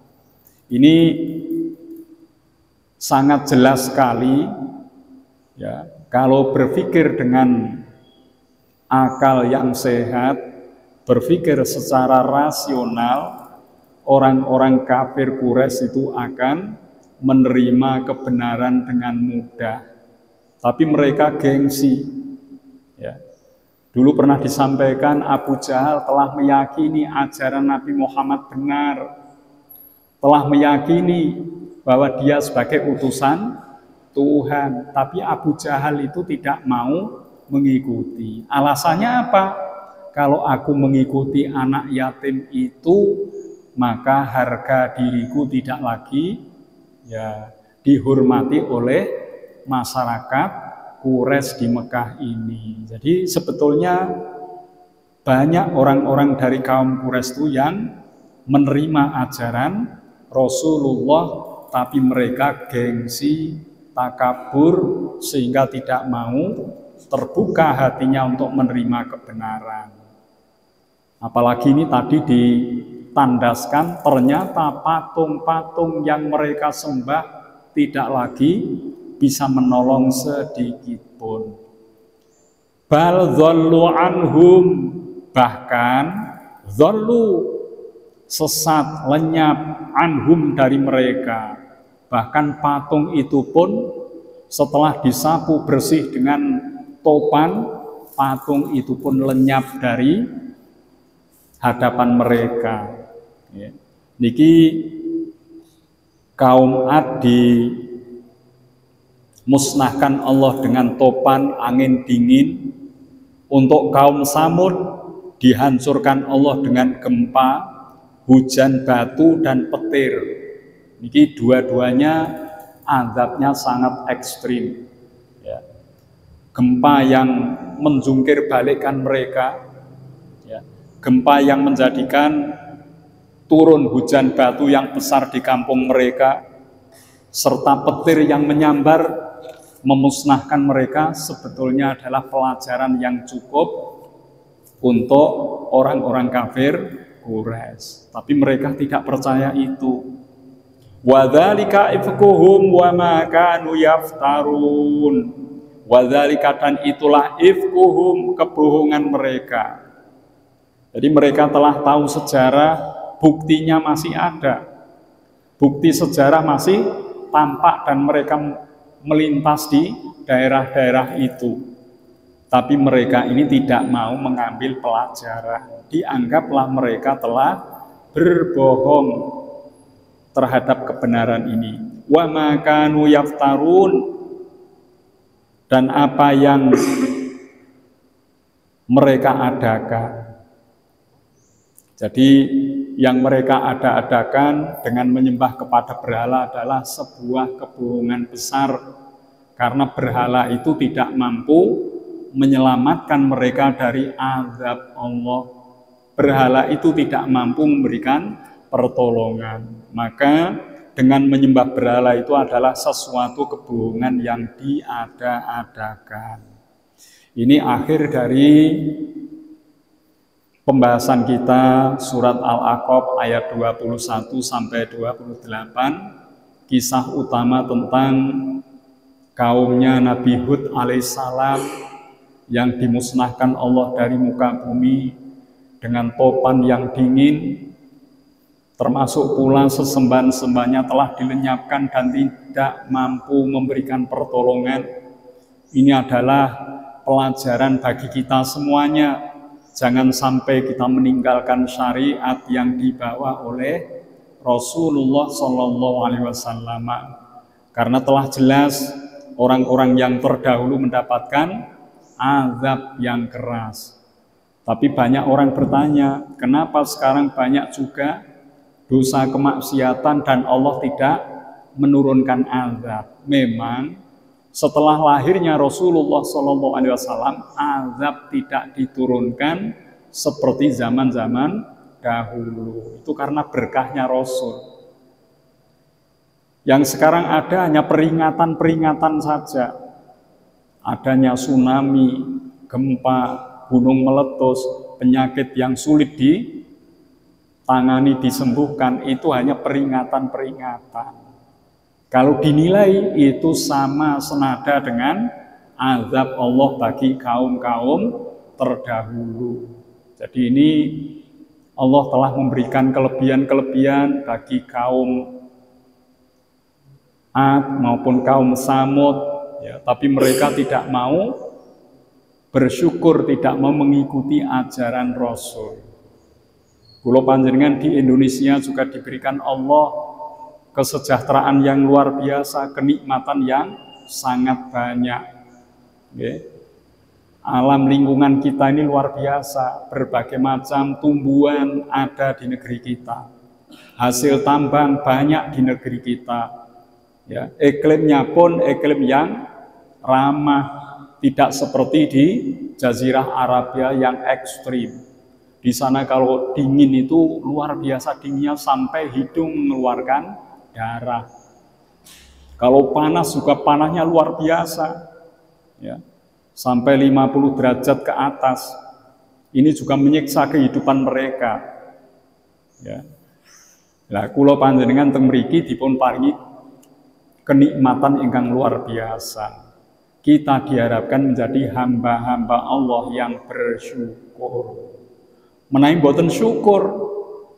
Ini sangat jelas sekali, ya. Kalau berpikir dengan akal yang sehat, berpikir secara rasional, orang-orang kafir Quraisy itu akan menerima kebenaran dengan mudah. Tapi mereka gengsi, ya. Dulu pernah disampaikan Abu Jahal telah meyakini ajaran Nabi Muhammad benar. Telah meyakini bahwa dia sebagai utusan Tuhan. Tapi Abu Jahal itu tidak mau mengikuti. Alasannya apa? Kalau aku mengikuti anak yatim itu, maka harga diriku tidak lagi dihormati oleh masyarakat Quraisy di Mekah ini. Jadi sebetulnya banyak orang-orang dari kaum Quraisy itu yang menerima ajaran Rasulullah, tapi mereka gengsi, takabur, sehingga tidak mau terbuka hatinya untuk menerima kebenaran. Apalagi ini tadi ditandaskan, ternyata patung-patung yang mereka sembah tidak lagi bisa menolong sedikit pun. Bal dhallu anhum, bahkan dhallu, sesat, lenyap, anhum, dari mereka. Bahkan patung itu pun setelah disapu bersih dengan topan, patung itu pun lenyap dari hadapan mereka. Niki kaum Ad musnahkan Allah dengan topan angin dingin. Untuk kaum Samud dihancurkan Allah dengan gempa, hujan batu dan petir. Ini dua-duanya azabnya sangat ekstrim. Ya. Gempa yang menjungkir balikkan mereka, ya. Gempa yang menjadikan turun hujan batu yang besar di kampung mereka, serta petir yang menyambar memusnahkan mereka, sebetulnya adalah pelajaran yang cukup untuk orang-orang kafir Quraisy. Tapi mereka tidak percaya itu. Wadzalika ifkuhum wa ma kanu yaftarun. Wadzalika, dan itulah ifkuhum, kebohongan mereka. Jadi mereka telah tahu sejarah, buktinya masih ada. Bukti sejarah masih tampak dan mereka melintas di daerah-daerah itu. Tapi mereka ini tidak mau mengambil pelajaran. Dianggaplah mereka telah berbohong terhadap kebenaran ini. Wa ma kanu yaftarun, dan apa yang mereka adakan. Jadi yang mereka ada-adakan dengan menyembah kepada berhala adalah sebuah kebohongan besar, karena berhala itu tidak mampu menyelamatkan mereka dari azab Allah. Berhala itu tidak mampu memberikan pertolongan. Maka dengan menyembah berhala itu adalah sesuatu kebohongan yang diada-adakan. Ini akhir dari pembahasan kita surat Al-Aqab ayat 21 sampai 28, kisah utama tentang kaumnya Nabi Hud alaihissalam yang dimusnahkan Allah dari muka bumi dengan topan yang dingin, termasuk pula sesembahan-sembahnya telah dilenyapkan dan tidak mampu memberikan pertolongan. Ini adalah pelajaran bagi kita semuanya. Jangan sampai kita meninggalkan syariat yang dibawa oleh Rasulullah SAW, karena telah jelas orang-orang yang terdahulu mendapatkan azab yang keras. Tapi banyak orang bertanya, kenapa sekarang banyak juga dosa kemaksiatan dan Allah tidak menurunkan azab? Memang setelah lahirnya Rasulullah SAW, azab tidak diturunkan seperti zaman-zaman dahulu. Itu karena berkahnya Rasul. Yang sekarang ada hanya peringatan-peringatan saja. Adanya tsunami, gempa, gunung meletus, penyakit yang sulit ditangani, disembuhkan, itu hanya peringatan-peringatan. Kalau dinilai itu sama senada dengan azab Allah bagi kaum-kaum terdahulu. Jadi ini Allah telah memberikan kelebihan-kelebihan bagi kaum Ad maupun kaum Samud, ya, tapi mereka tidak mau bersyukur, tidak mau mengikuti ajaran Rasul. Kula panjenengan di Indonesia juga diberikan Allah kesejahteraan yang luar biasa, kenikmatan yang sangat banyak. Okay. Alam lingkungan kita ini luar biasa, berbagai macam tumbuhan ada di negeri kita. Hasil tambang banyak di negeri kita. Ya, iklimnya pun iklim yang ramah, tidak seperti di Jazirah Arabia yang ekstrim. Di sana kalau dingin itu luar biasa dinginnya sampai hidung mengeluarkan darah. Kalau panas juga panasnya luar biasa, ya, sampai 50 derajat ke atas. Ini juga menyiksa kehidupan mereka. Ya. Lah kula panjenengan teng mriki dipun paringi kenikmatan ingkang luar biasa. Kita diharapkan menjadi hamba-hamba Allah yang bersyukur. Menawi boten syukur,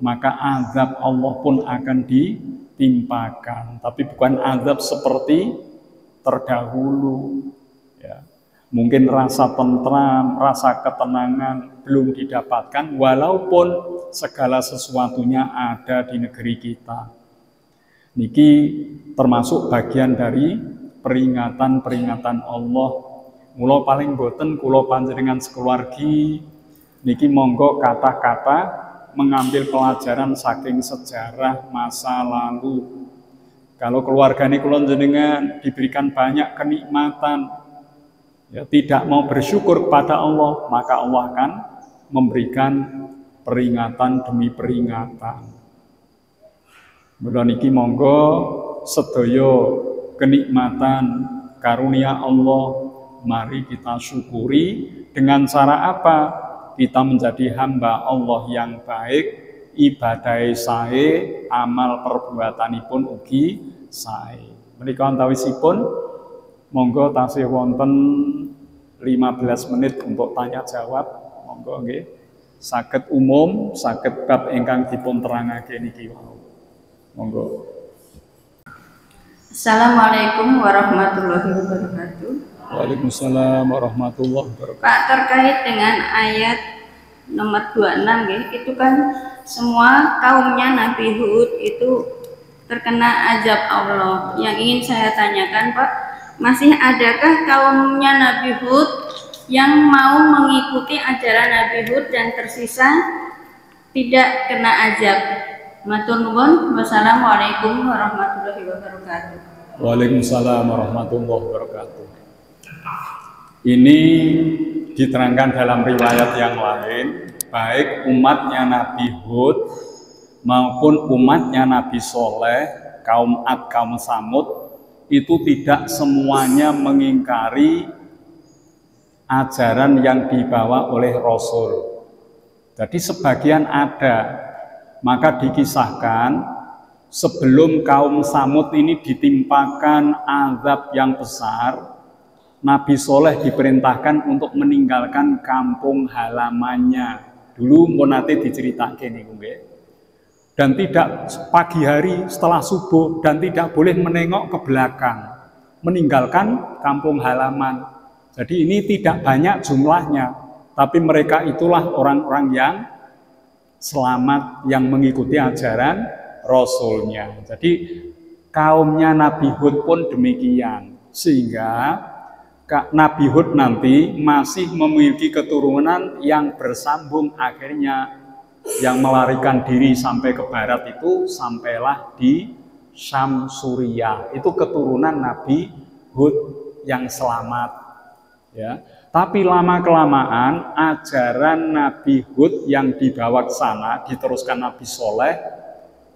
maka azab Allah pun akan ditimpakan, tapi bukan azab seperti terdahulu. Ya. Mungkin rasa tentram, rasa ketenangan belum didapatkan, walaupun segala sesuatunya ada di negeri kita. Niki termasuk bagian dari peringatan-peringatan Allah. Mula paling boten kula panjenengan sekeluargi niki monggo kata-kata mengambil pelajaran saking sejarah masa lalu. Kalau keluarga ini kula jenengan diberikan banyak kenikmatan, ya tidak mau bersyukur kepada Allah, maka Allah akan memberikan peringatan demi peringatan. Mula niki monggo sedaya kenikmatan karunia Allah mari kita syukuri. Dengan cara apa? Kita menjadi hamba Allah yang baik, ibadah sae, amal perbuatanipun ugi sae. Menika antawisipun monggo tasih wonten 15 menit untuk tanya jawab. Monggo nggih. Saged umum, saged bab ingkang dipun terangake niki wau. Monggo. Assalamualaikum warahmatullahi wabarakatuh. Waalaikumsalam warahmatullahi wabarakatuh. Pak, terkait dengan ayat nomor 26 ya, itu kan semua kaumnya Nabi Hud itu terkena azab Allah. Yang ingin saya tanyakan Pak, masih adakah kaumnya Nabi Hud yang mau mengikuti ajaran Nabi Hud dan tersisa tidak kena azab? Matur nuwun. Wassalamualaikum warahmatullahi wabarakatuh. Waalaikumsalam warahmatullahi wabarakatuh. Ini diterangkan dalam riwayat yang lain, baik umatnya Nabi Hud maupun umatnya Nabi Soleh, kaum Ad, kaum Samud, itu tidak semuanya mengingkari ajaran yang dibawa oleh Rasul. Jadi sebagian ada, maka dikisahkan sebelum kaum Samud ini ditimpakan azab yang besar, Nabi Soleh diperintahkan untuk meninggalkan kampung halamannya. Dulu mau nanti diceritakan ini, dan tidak pagi hari setelah subuh dan tidak boleh menengok ke belakang, meninggalkan kampung halaman. Jadi ini tidak banyak jumlahnya, tapi mereka itulah orang-orang yang selamat yang mengikuti ajaran Rasulnya. Jadi kaumnya Nabi Hud pun demikian, sehingga Nabi Hud nanti masih memiliki keturunan yang bersambung, akhirnya yang melarikan diri sampai ke barat itu sampailah di Syam Suriah. Itu keturunan Nabi Hud yang selamat. Ya. Tapi lama-kelamaan ajaran Nabi Hud yang dibawa ke sana, diteruskan Nabi Soleh,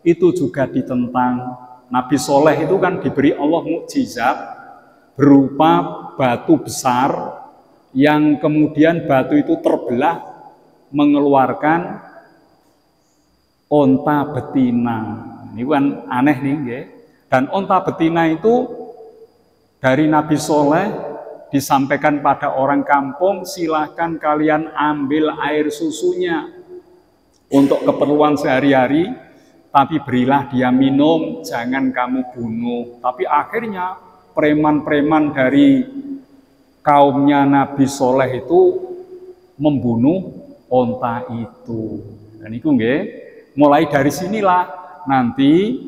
itu juga ditentang. Nabi Soleh itu kan diberi Allah mukjizat berupa batu besar yang kemudian batu itu terbelah mengeluarkan onta betina. Ini kan aneh nih, ya. Dan onta betina itu dari Nabi Soleh disampaikan pada orang kampung, silahkan kalian ambil air susunya untuk keperluan sehari-hari, tapi berilah dia minum, jangan kamu bunuh. Tapi akhirnya preman-preman dari kaumnya Nabi Soleh itu membunuh onta itu. Dan itu nggih, mulai dari sinilah nanti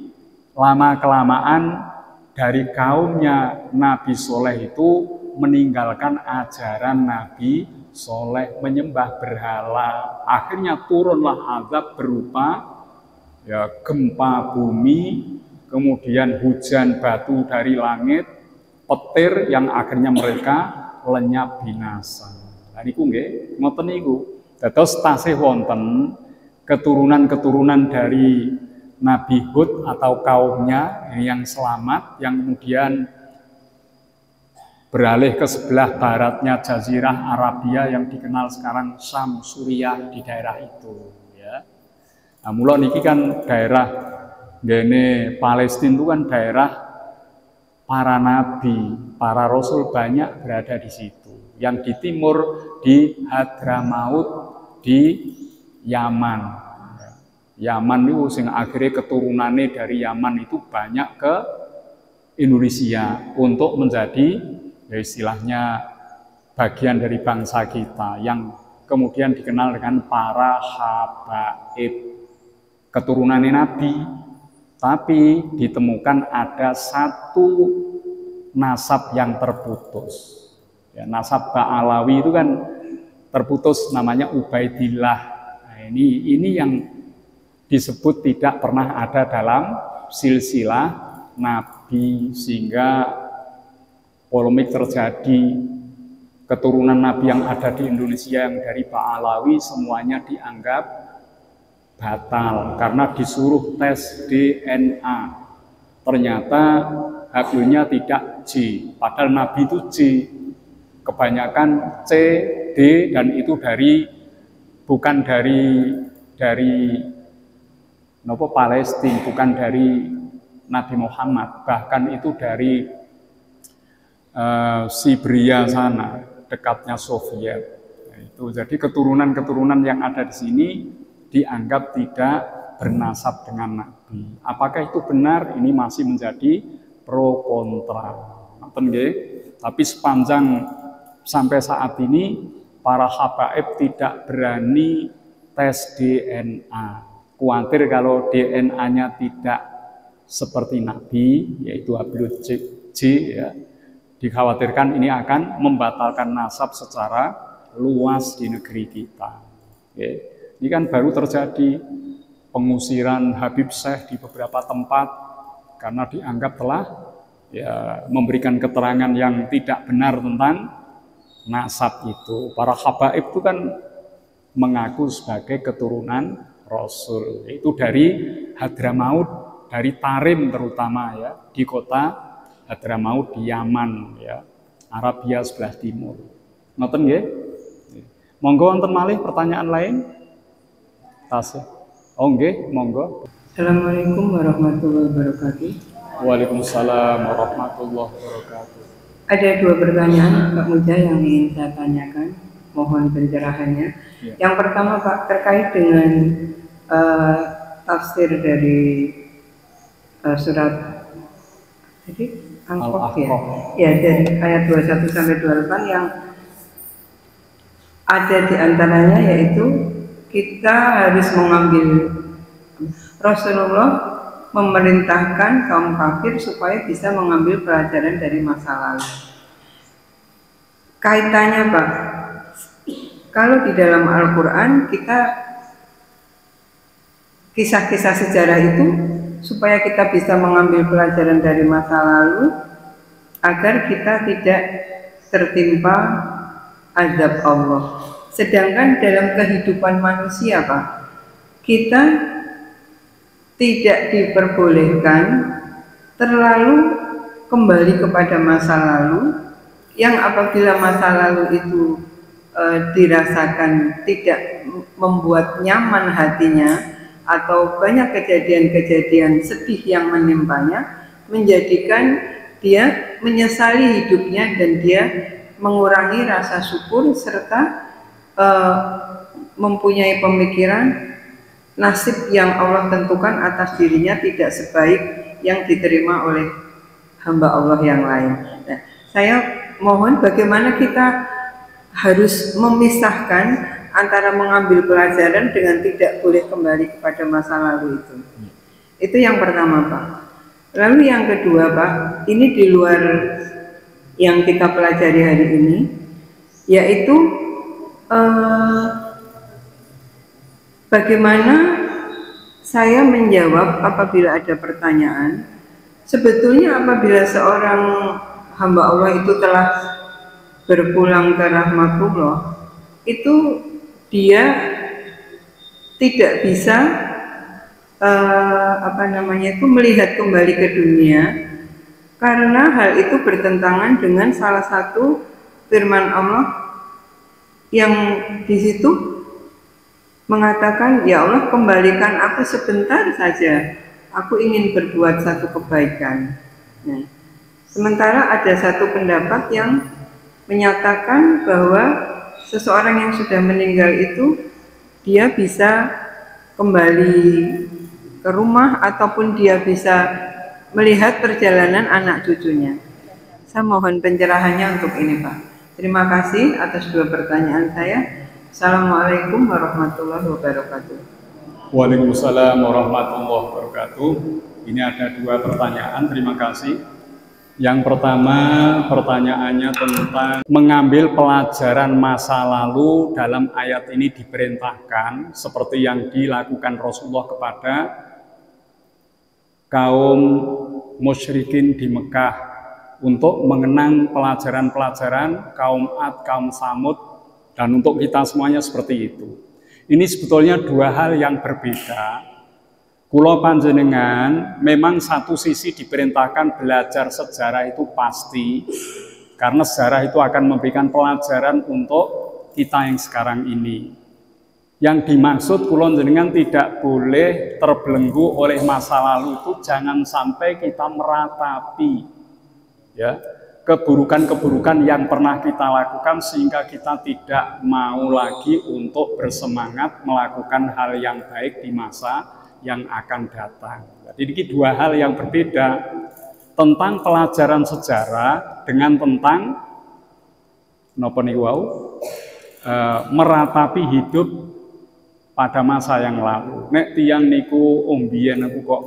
lama-kelamaan dari kaumnya Nabi Soleh itu meninggalkan ajaran Nabi Soleh, menyembah berhala. Akhirnya turunlah azab berupa ya gempa bumi, kemudian hujan batu dari langit, petir yang akhirnya mereka lenyap binasa. Nah niku nggih, ngoten niku. Dados tasih wonten keturunan-keturunan dari Nabi Hud atau kaumnya yang selamat, yang kemudian beralih ke sebelah baratnya Jazirah Arabia yang dikenal sekarang Syam Suriah di daerah itu. Ya. Nah, mula niki kan daerah gene Palestina itu kan daerah para nabi, para rasul banyak berada di situ. Yang di timur di Hadramaut di Yaman. Yaman itu sing akhirnya keturunannya dari Yaman itu banyak ke Indonesia untuk menjadi ya istilahnya bagian dari bangsa kita yang kemudian dikenal dengan para habaib, keturunannya Nabi. Tapi ditemukan ada satu nasab yang terputus. Ya, nasab Ba'alawi itu kan terputus, namanya Ubaidillah. Nah, ini yang disebut tidak pernah ada dalam silsilah Nabi, sehingga polemik terjadi. Keturunan Nabi yang ada di Indonesia yang dari Ba'alawi semuanya dianggap batal karena disuruh tes DNA. Ternyata hasilnya tidak J, padahal Nabi itu J. Kebanyakan C, D, dan itu bukan dari Palestina, bukan dari Nabi Muhammad, bahkan itu dari Siberia sana, dekatnya Soviet. Nah, itu jadi keturunan-keturunan yang ada di sini dianggap tidak bernasab dengan Nabi. Apakah itu benar? Ini masih menjadi pro kontra. Tapi sepanjang sampai saat ini para habaib tidak berani tes DNA. Khawatir kalau DNA-nya tidak seperti Nabi, yaitu Habib J, ya, dikhawatirkan ini akan membatalkan nasab secara luas di negeri kita. Oke. Ini kan baru terjadi pengusiran Habib Syekh di beberapa tempat karena dianggap telah memberikan keterangan yang tidak benar tentang nasab itu. Para habaib itu kan mengaku sebagai keturunan Rasul, itu dari Hadramaut, dari Tarim terutama, ya, di kota Hadramaut di Yaman, ya, Arabia sebelah timur. Ngoten nggih? Monggo wonten malih pertanyaan lain? Tasih. Oh nggih, monggo. Assalamualaikum warahmatullahi wabarakatuh. Waalaikumsalam warahmatullahi wabarakatuh. Ada dua pertanyaan Pak Muja yang ingin saya tanyakan, mohon pencerahannya. Ya. Yang pertama Pak, terkait dengan tafsir dari surat Al-Ahqaf, ya, dari ayat 21 sampai 28 yang ada di antaranya yaitu kita harus mengambil, Rasulullah memerintahkan kaum kafir supaya bisa mengambil pelajaran dari masa lalu. Kaitannya Pak, kalau di dalam Al-Quran kita kisah-kisah sejarah itu supaya kita bisa mengambil pelajaran dari masa lalu agar kita tidak tertimpa azab Allah. Sedangkan dalam kehidupan manusia Pak, kita tidak diperbolehkan terlalu kembali kepada masa lalu, yang apabila masa lalu itu dirasakan tidak membuat nyaman hatinya atau banyak kejadian-kejadian sedih yang menimpanya, menjadikan dia menyesali hidupnya dan dia mengurangi rasa syukur serta mempunyai pemikiran nasib yang Allah tentukan atas dirinya tidak sebaik yang diterima oleh hamba Allah yang lain. Nah, saya mohon bagaimana kita harus memisahkan antara mengambil pelajaran dengan tidak boleh kembali kepada masa lalu itu. Itu yang pertama Pak. Lalu yang kedua Pak, ini di luar yang kita pelajari hari ini, yaitu bagaimana saya menjawab apabila ada pertanyaan. Sebetulnya apabila seorang hamba Allah itu telah berpulang ke rahmatullah, itu dia tidak bisa melihat kembali ke dunia, karena hal itu bertentangan dengan salah satu firman Allah yang di situ mengatakan, ya Allah, kembalikan aku sebentar saja, aku ingin berbuat satu kebaikan. Nah, sementara ada satu pendapat yang menyatakan bahwa seseorang yang sudah meninggal itu dia bisa kembali ke rumah ataupun dia bisa melihat perjalanan anak cucunya. Saya mohon pencerahannya untuk ini Pak. Terima kasih atas dua pertanyaan saya. Assalamualaikum warahmatullahi wabarakatuh. Waalaikumsalam warahmatullahi wabarakatuh. Ini ada dua pertanyaan, terima kasih. Yang pertama, pertanyaannya tentang mengambil pelajaran masa lalu dalam ayat ini diperintahkan seperti yang dilakukan Rasulullah kepada kaum musyrikin di Mekah untuk mengenang pelajaran-pelajaran kaum Ad, kaum Samud, dan untuk kita semuanya seperti itu. Ini sebetulnya dua hal yang berbeda. Kulo panjenengan memang satu sisi diperintahkan belajar sejarah itu pasti, karena sejarah itu akan memberikan pelajaran untuk kita yang sekarang ini. Yang dimaksud kulo panjenengan tidak boleh terbelenggu oleh masa lalu itu, jangan sampai kita meratapi ya keburukan-keburukan yang pernah kita lakukan sehingga kita tidak mau lagi untuk bersemangat melakukan hal yang baik di masa yang akan datang. Jadi ini dua hal yang berbeda, tentang pelajaran sejarah dengan tentang meratapi hidup pada masa yang lalu. Nek tiang niku ombien aku kok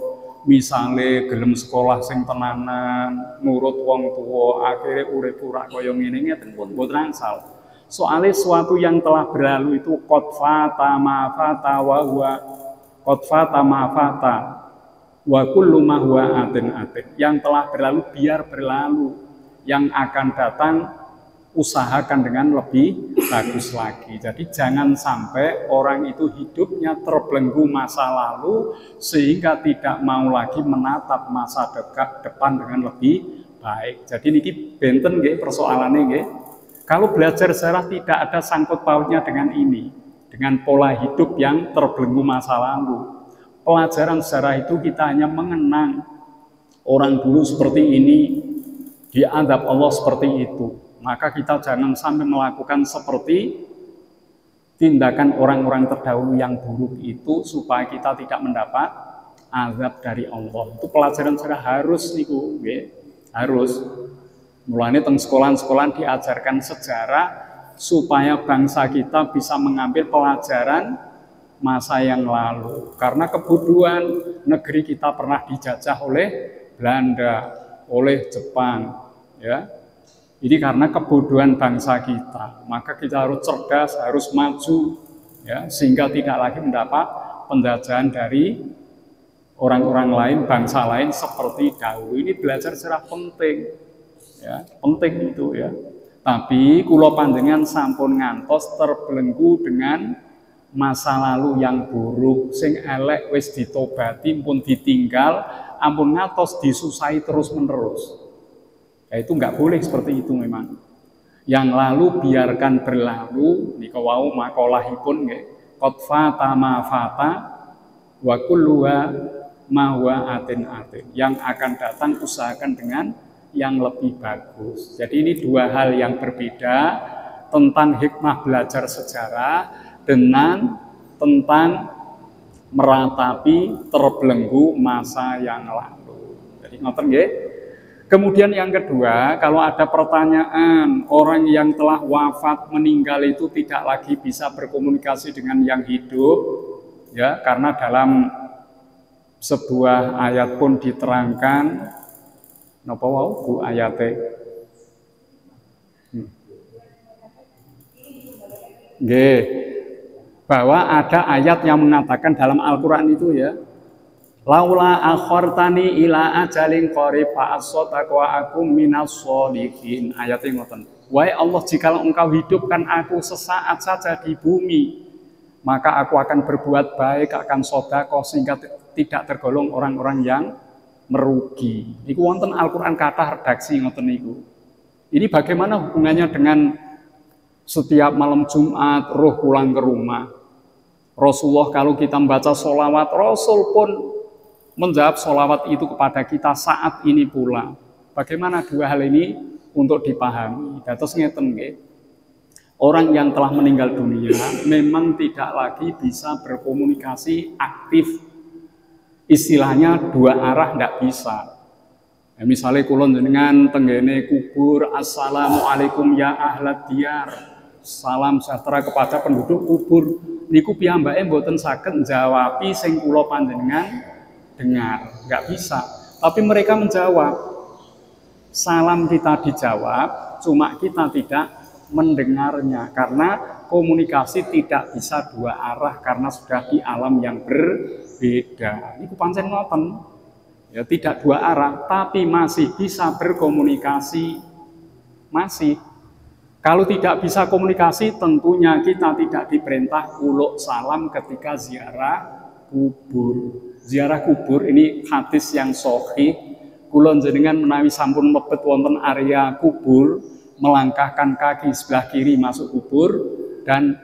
misale gelem sekolah sing tenanan, nurut wong tua, akhirnya urip ora kaya ngene ngeten pun mboten angsal. Soalnya sesuatu yang telah berlalu itu qad fata ma fata wa huwa qad fata ma fata wa kullu ma huwa atin. Yang telah berlalu biar berlalu, yang akan datang usahakan dengan lebih bagus lagi. Jadi jangan sampai orang itu hidupnya terbelenggu masa lalu sehingga tidak mau lagi menatap masa depan dengan lebih baik. Jadi niki benten nggih persoalannya nggih. Kalau belajar sejarah tidak ada sangkut pautnya dengan ini, dengan pola hidup yang terbelenggu masa lalu. Pelajaran sejarah itu kita hanya mengenang orang dulu seperti ini, diadab Allah seperti itu. Maka kita jangan sampai melakukan seperti tindakan orang-orang terdahulu yang buruk itu supaya kita tidak mendapat azab dari Allah. Itu pelajaran sejarah harus niku, nggih. Harus. Mulane teng sekolah-sekolah diajarkan sejarah supaya bangsa kita bisa mengambil pelajaran masa yang lalu. Karena kebodohan negeri kita pernah dijajah oleh Belanda, oleh Jepang, ya. Ini karena kebodohan bangsa kita, maka kita harus cerdas, harus maju, ya, sehingga tidak lagi mendapat penjajahan dari orang-orang lain, bangsa lain seperti dahulu. Ini belajar secara penting, ya, penting itu ya. Tapi kulo panjenengan sampun ngantos terbelenggu dengan masa lalu yang buruk, sing elek wis ditobati pun ditinggal, ampun ngantos disusahi terus-menerus. Ya, itu nggak boleh seperti itu memang. Yang lalu biarkan berlalu. Nika wau makolahipun nggih. Qad fata ma fata wa kulluha ma huwa atin. Yang akan datang usahakan dengan yang lebih bagus. Jadi ini dua hal yang berbeda tentang hikmah belajar sejarah dengan tentang meratapi terbelenggu masa yang lalu. Jadi ngoten nggih. Kemudian yang kedua, kalau ada pertanyaan orang yang telah wafat meninggal itu tidak lagi bisa berkomunikasi dengan yang hidup, ya, karena dalam sebuah ayat pun diterangkan, napa wau Bu ayate? Nggih. Bahwa ada ayat yang mengatakan dalam Al-Qur'an itu ya, laula akhartani ila ajalin qarib fa asotaqwa akum minas sholihin. Ayatnya ngoten. Wahai Allah, jikalau engkau hidupkan aku sesaat saja di bumi, maka aku akan berbuat baik, akan sedekah sehingga tidak tergolong orang-orang yang merugi. Niku wonten Al-Qur'an kata redaksi ngoten niku. Ini bagaimana hubungannya dengan setiap malam Jumat roh pulang ke rumah? Rasulullah kalau kita membaca sholawat, Rasul pun menjawab sholawat itu kepada kita saat ini pula. Bagaimana dua hal ini untuk dipahami? Dados ngeten nggih. Orang yang telah meninggal dunia memang tidak lagi bisa berkomunikasi aktif. Istilahnya dua arah tidak bisa. Ya, misalnya kulon dengan tenggene kubur, assalamualaikum ya ahlat diyar, salam sejahtera kepada penduduk kubur. Niku piyambake mboten saged njawabi sing kula panjenengan dengar, nggak bisa. Tapi mereka menjawab, salam kita dijawab, cuma kita tidak mendengarnya karena komunikasi tidak bisa dua arah karena sudah di alam yang berbeda. Ini pancen ngoten. Ya, tidak dua arah, tapi masih bisa berkomunikasi. Masih. Kalau tidak bisa komunikasi, tentunya kita tidak diperintah uluk salam ketika ziarah kubur. Ziarah kubur ini hadis yang sahih. Kula jenengan menawi sampun mlebet wonten area kubur, melangkahkan kaki sebelah kiri masuk kubur dan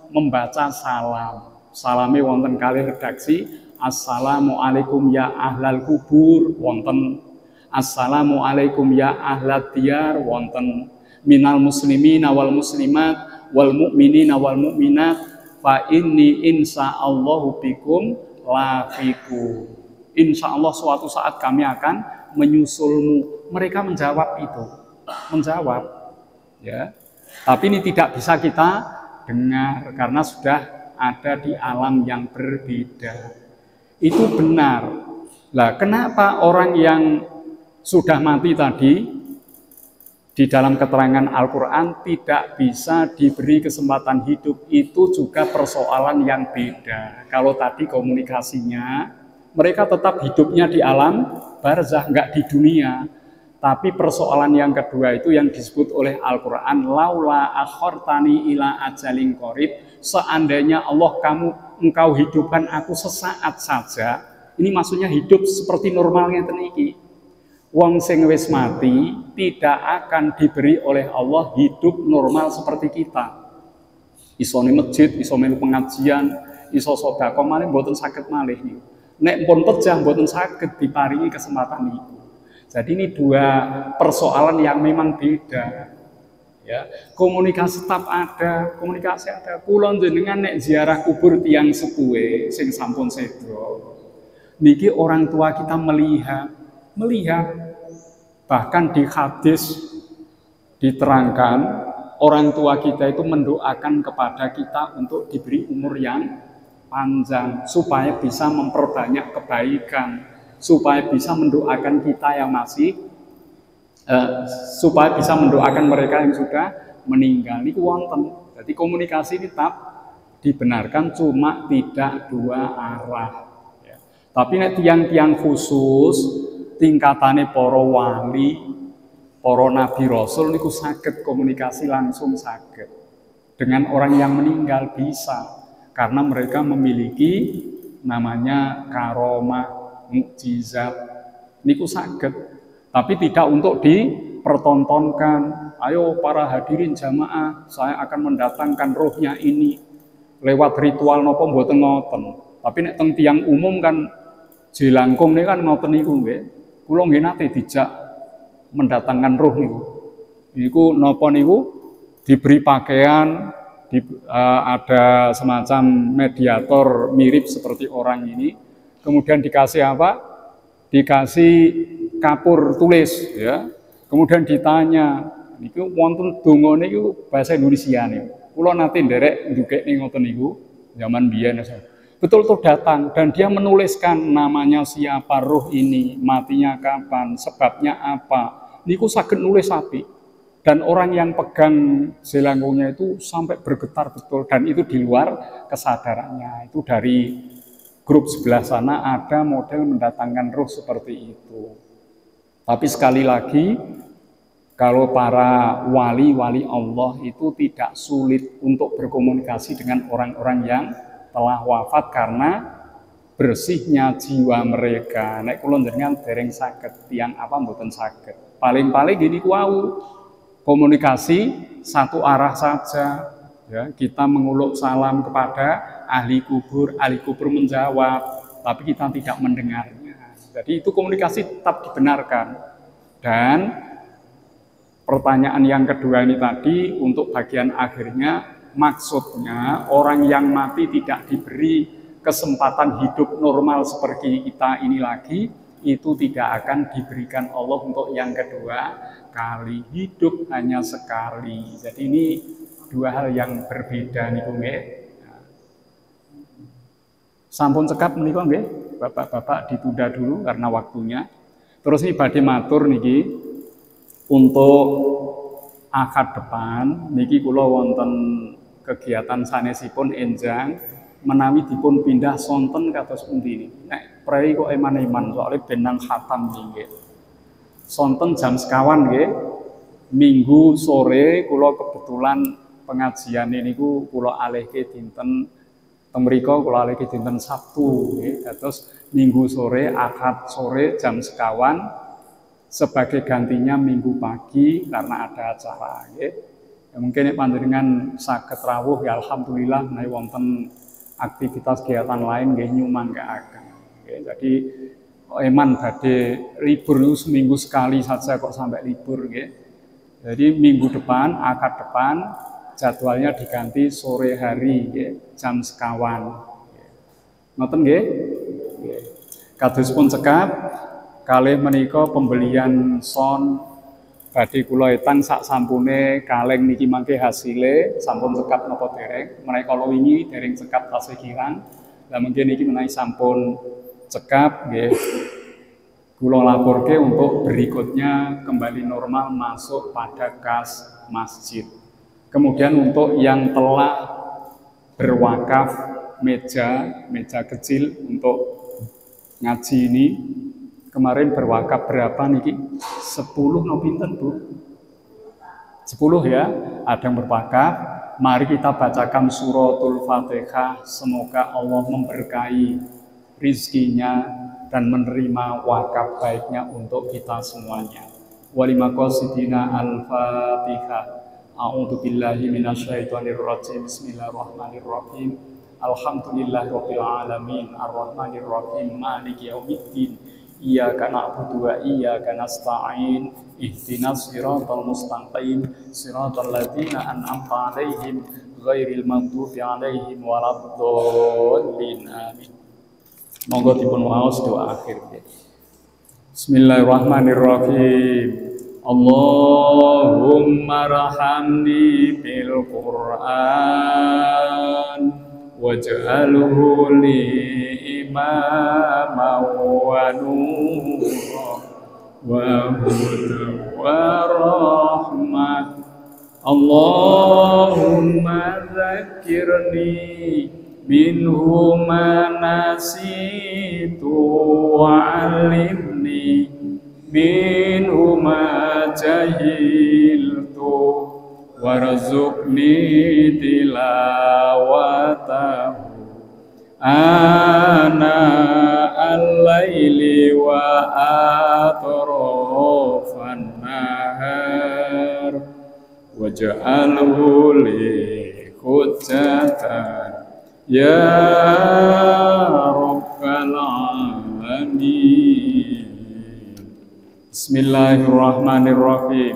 membaca salam. Salame wonten kalih redaksi, Assalamualaikum ya ahlal kubur, wonten Assalamualaikum ya ahlad diyar, wonten minal muslimina wal muslimat wal mu'minina wal mu'minat fa inni insyaallahu bikum lafiku. Insyaallah suatu saat kami akan menyusulmu. Mereka menjawab itu, menjawab, ya. Tapi ini tidak bisa kita dengar karena sudah ada di alam yang berbeda. Itu benar. Lah, kenapa orang yang sudah mati tadi di dalam keterangan Al-Quran tidak bisa diberi kesempatan hidup? Itu juga persoalan yang beda. Kalau tadi komunikasinya, mereka tetap hidupnya di alam barzah, nggak di dunia. Tapi persoalan yang kedua itu yang disebut oleh Al-Quran, laula akhortani ila ajalin qarib, seandainya Allah engkau hidupkan aku sesaat saja. Ini maksudnya hidup seperti normalnya teniki. Wong sing wis mati tidak akan diberi oleh Allah hidup normal seperti kita. Iso ning masjid, iso melu pengajian, iso sedekah malih mboten saged malih niku. Nek pun pejah mboten saged diparingi kesempatan niku. Jadi ini dua persoalan yang memang beda. Ya, komunikasi tetap ada, komunikasi ada. Kula jenengan nek ziarah kubur tiyang sepuhe sing sampun sedo. Niki orang tua kita melihat bahkan di hadis diterangkan orang tua kita itu mendoakan kepada kita untuk diberi umur yang panjang supaya bisa memperbanyak kebaikan, supaya bisa mendoakan kita yang masih supaya bisa mendoakan mereka yang sudah meninggal. Ini wonten. Jadi komunikasi ini tetap dibenarkan, cuma tidak dua arah. Ya. Tapi nek tiang-tiang khusus, tingkatane para wali, para nabi rasul niku saged komunikasi langsung saged. Dengan orang yang meninggal bisa, karena mereka memiliki namanya karomah, mukjizat. Niku saged. Tapi tidak untuk dipertontonkan. Ayo para hadirin jamaah, saya akan mendatangkan rohnya ini lewat ritual nopo mboten ngoten. Tapi nek teng tiyang umum kan jelangkung niku kan ngoten niku nggih. Kula nggih nate dijak mendatangkan roh niku. Niku napa niku diberi pakaian, ada semacam mediator mirip seperti orang ini. Kemudian dikasih apa? Dikasih kapur tulis, ya. Kemudian ditanya, niku wonten donga niku bahasa Indonesia niku. Kula nate nderek ndukekne ngoten niku zaman biyen. Betul-betul datang dan dia menuliskan namanya siapa, roh ini, matinya kapan, sebabnya apa. Niku saged nulis apik. Dan orang yang pegang selangkungnya itu sampai bergetar betul dan itu di luar kesadarannya. Itu dari grup sebelah sana ada model mendatangkan roh seperti itu. Tapi sekali lagi, kalau para wali-wali Allah itu tidak sulit untuk berkomunikasi dengan orang-orang yang telah wafat karena bersihnya jiwa mereka. Nek kula njenengan dereng saged tiyang apa mboten saged. Paling-paling gini wau komunikasi satu arah saja. Ya, kita menguluk salam kepada ahli kubur menjawab, tapi kita tidak mendengarnya. Jadi itu komunikasi tetap dibenarkan. Dan pertanyaan yang kedua ini tadi untuk bagian akhirnya, maksudnya orang yang mati tidak diberi kesempatan hidup normal seperti kita ini lagi, itu tidak akan diberikan Allah untuk yang kedua kali. Hidup hanya sekali. Jadi ini dua hal yang berbeda niku nggih. Sampun cekap menika nggih, Bapak-bapak ditunda dulu karena waktunya. Terus ini badhe matur niki, Untuk akad depan niki kula wonten kegiatan sanesipun enjang menawi dipun pindah sonten kados pundi. Nek prei kok eman-eman soalnya benang khatam nggih. Sonten jam sekawan nggih. Minggu sore kula kebetulan pengajian niku kula alihke dinten temriko kula alihke dinten Sabtu nggih. Terus minggu sore akad sore jam sekawan sebagai gantinya minggu pagi karena ada acara nggih. Ya, mungkin panjenengan saged rawuh ya alhamdulillah menawi wonten aktivitas kegiatan lain nggih nyumanggaaken. Jadi eman badhe libur itu seminggu sekali saja kok sampai libur nggih. Jadi minggu depan akad depan jadwalnya diganti sore hari nggih, jam sekawan. Ngoten nggih? Nggih. Kados pun cekap kalih menika pembelian son badhe kula etang sak sampune kaleng niki mangke hasile sampun cekap napa dereng. Menawi kala wingi dereng cekap tasih kirang. Lah mungkin niki menawi sampun cekap nggih. Kula laporke untuk berikutnya kembali normal masuk pada kas masjid. Kemudian untuk yang telah berwakaf meja kecil untuk ngaji ini kemarin berwakaf berapa niki? 10 no pinten Bu? 10 ya, ada yang berwakaf. Mari kita bacakan suratul Fatihah, semoga Allah memberkahi rizkinya dan menerima wakaf baiknya untuk kita semuanya. Walimaqasidina al-Fatihah. A'udzu billahi minasyaitonir rajim. Bismillahirrahmanirrahim. Alhamdulillahirabbil alamin arrahmanir rahim maliki yaumiddin. Iyyaka na'budu wa iyyaka nasta'in. Ihdinas siratal mustaqim. Siratal ladzina an'amta 'alaihim ghairil maghdubi 'alaihim waladdallin. Amin. Monggo dipun waos doa akhir. Bismillahirrahmanirrahim. Allahumma rahamni bil Qur'an waj'alhu li imama wa nura wa hudan wa rahmah. Allahumma dzakirni minhu ma nasitu wa'allimni minhu ma jahiltu warzuqni tilawatahu ana al-laili wa atrafan nahar waj'alhu li hujjatan ya Rabbal Alamin. Bismillahirrahmanirrahim.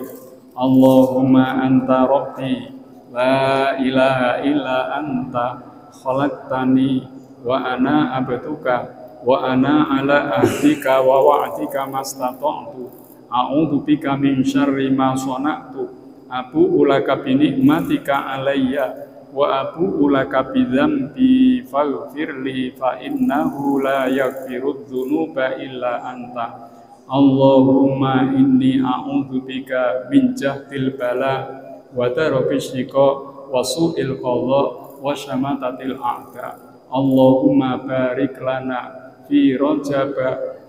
Allahumma anta Rabbi la ilaha illa anta khalaqtani wa ana abduka wa ana ala ahdika wa wa'dika mastata'tu a'udzu bika min syarri ma sana'tu abu'u laka bi ni'matika alayya wa abu'u laka bi dzambi faghfirli fa innahu la yaghfirudz dzunuba illa anta. Allahumma inni a'udzu bika min jahdil bala wa darabis syiqa wa su'il qadha wa syamatatil a'da. Allahumma barik lana fi Rajab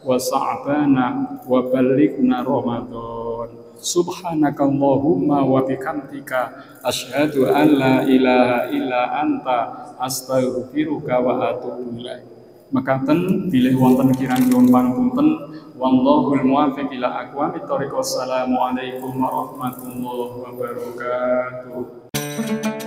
wa Sa'bana wa ballighna Ramadan. Subhanakallahumma wa bihamdika asyhadu an la ilaha illa anta astaghfiruka wa atubu ilaik. Makaten bilih wonten kirang nyuwun pangapunten wallahul muwaffiq ila aqwamit thoriq. Wassalamu alaikum warahmatullahi wabarakatuh.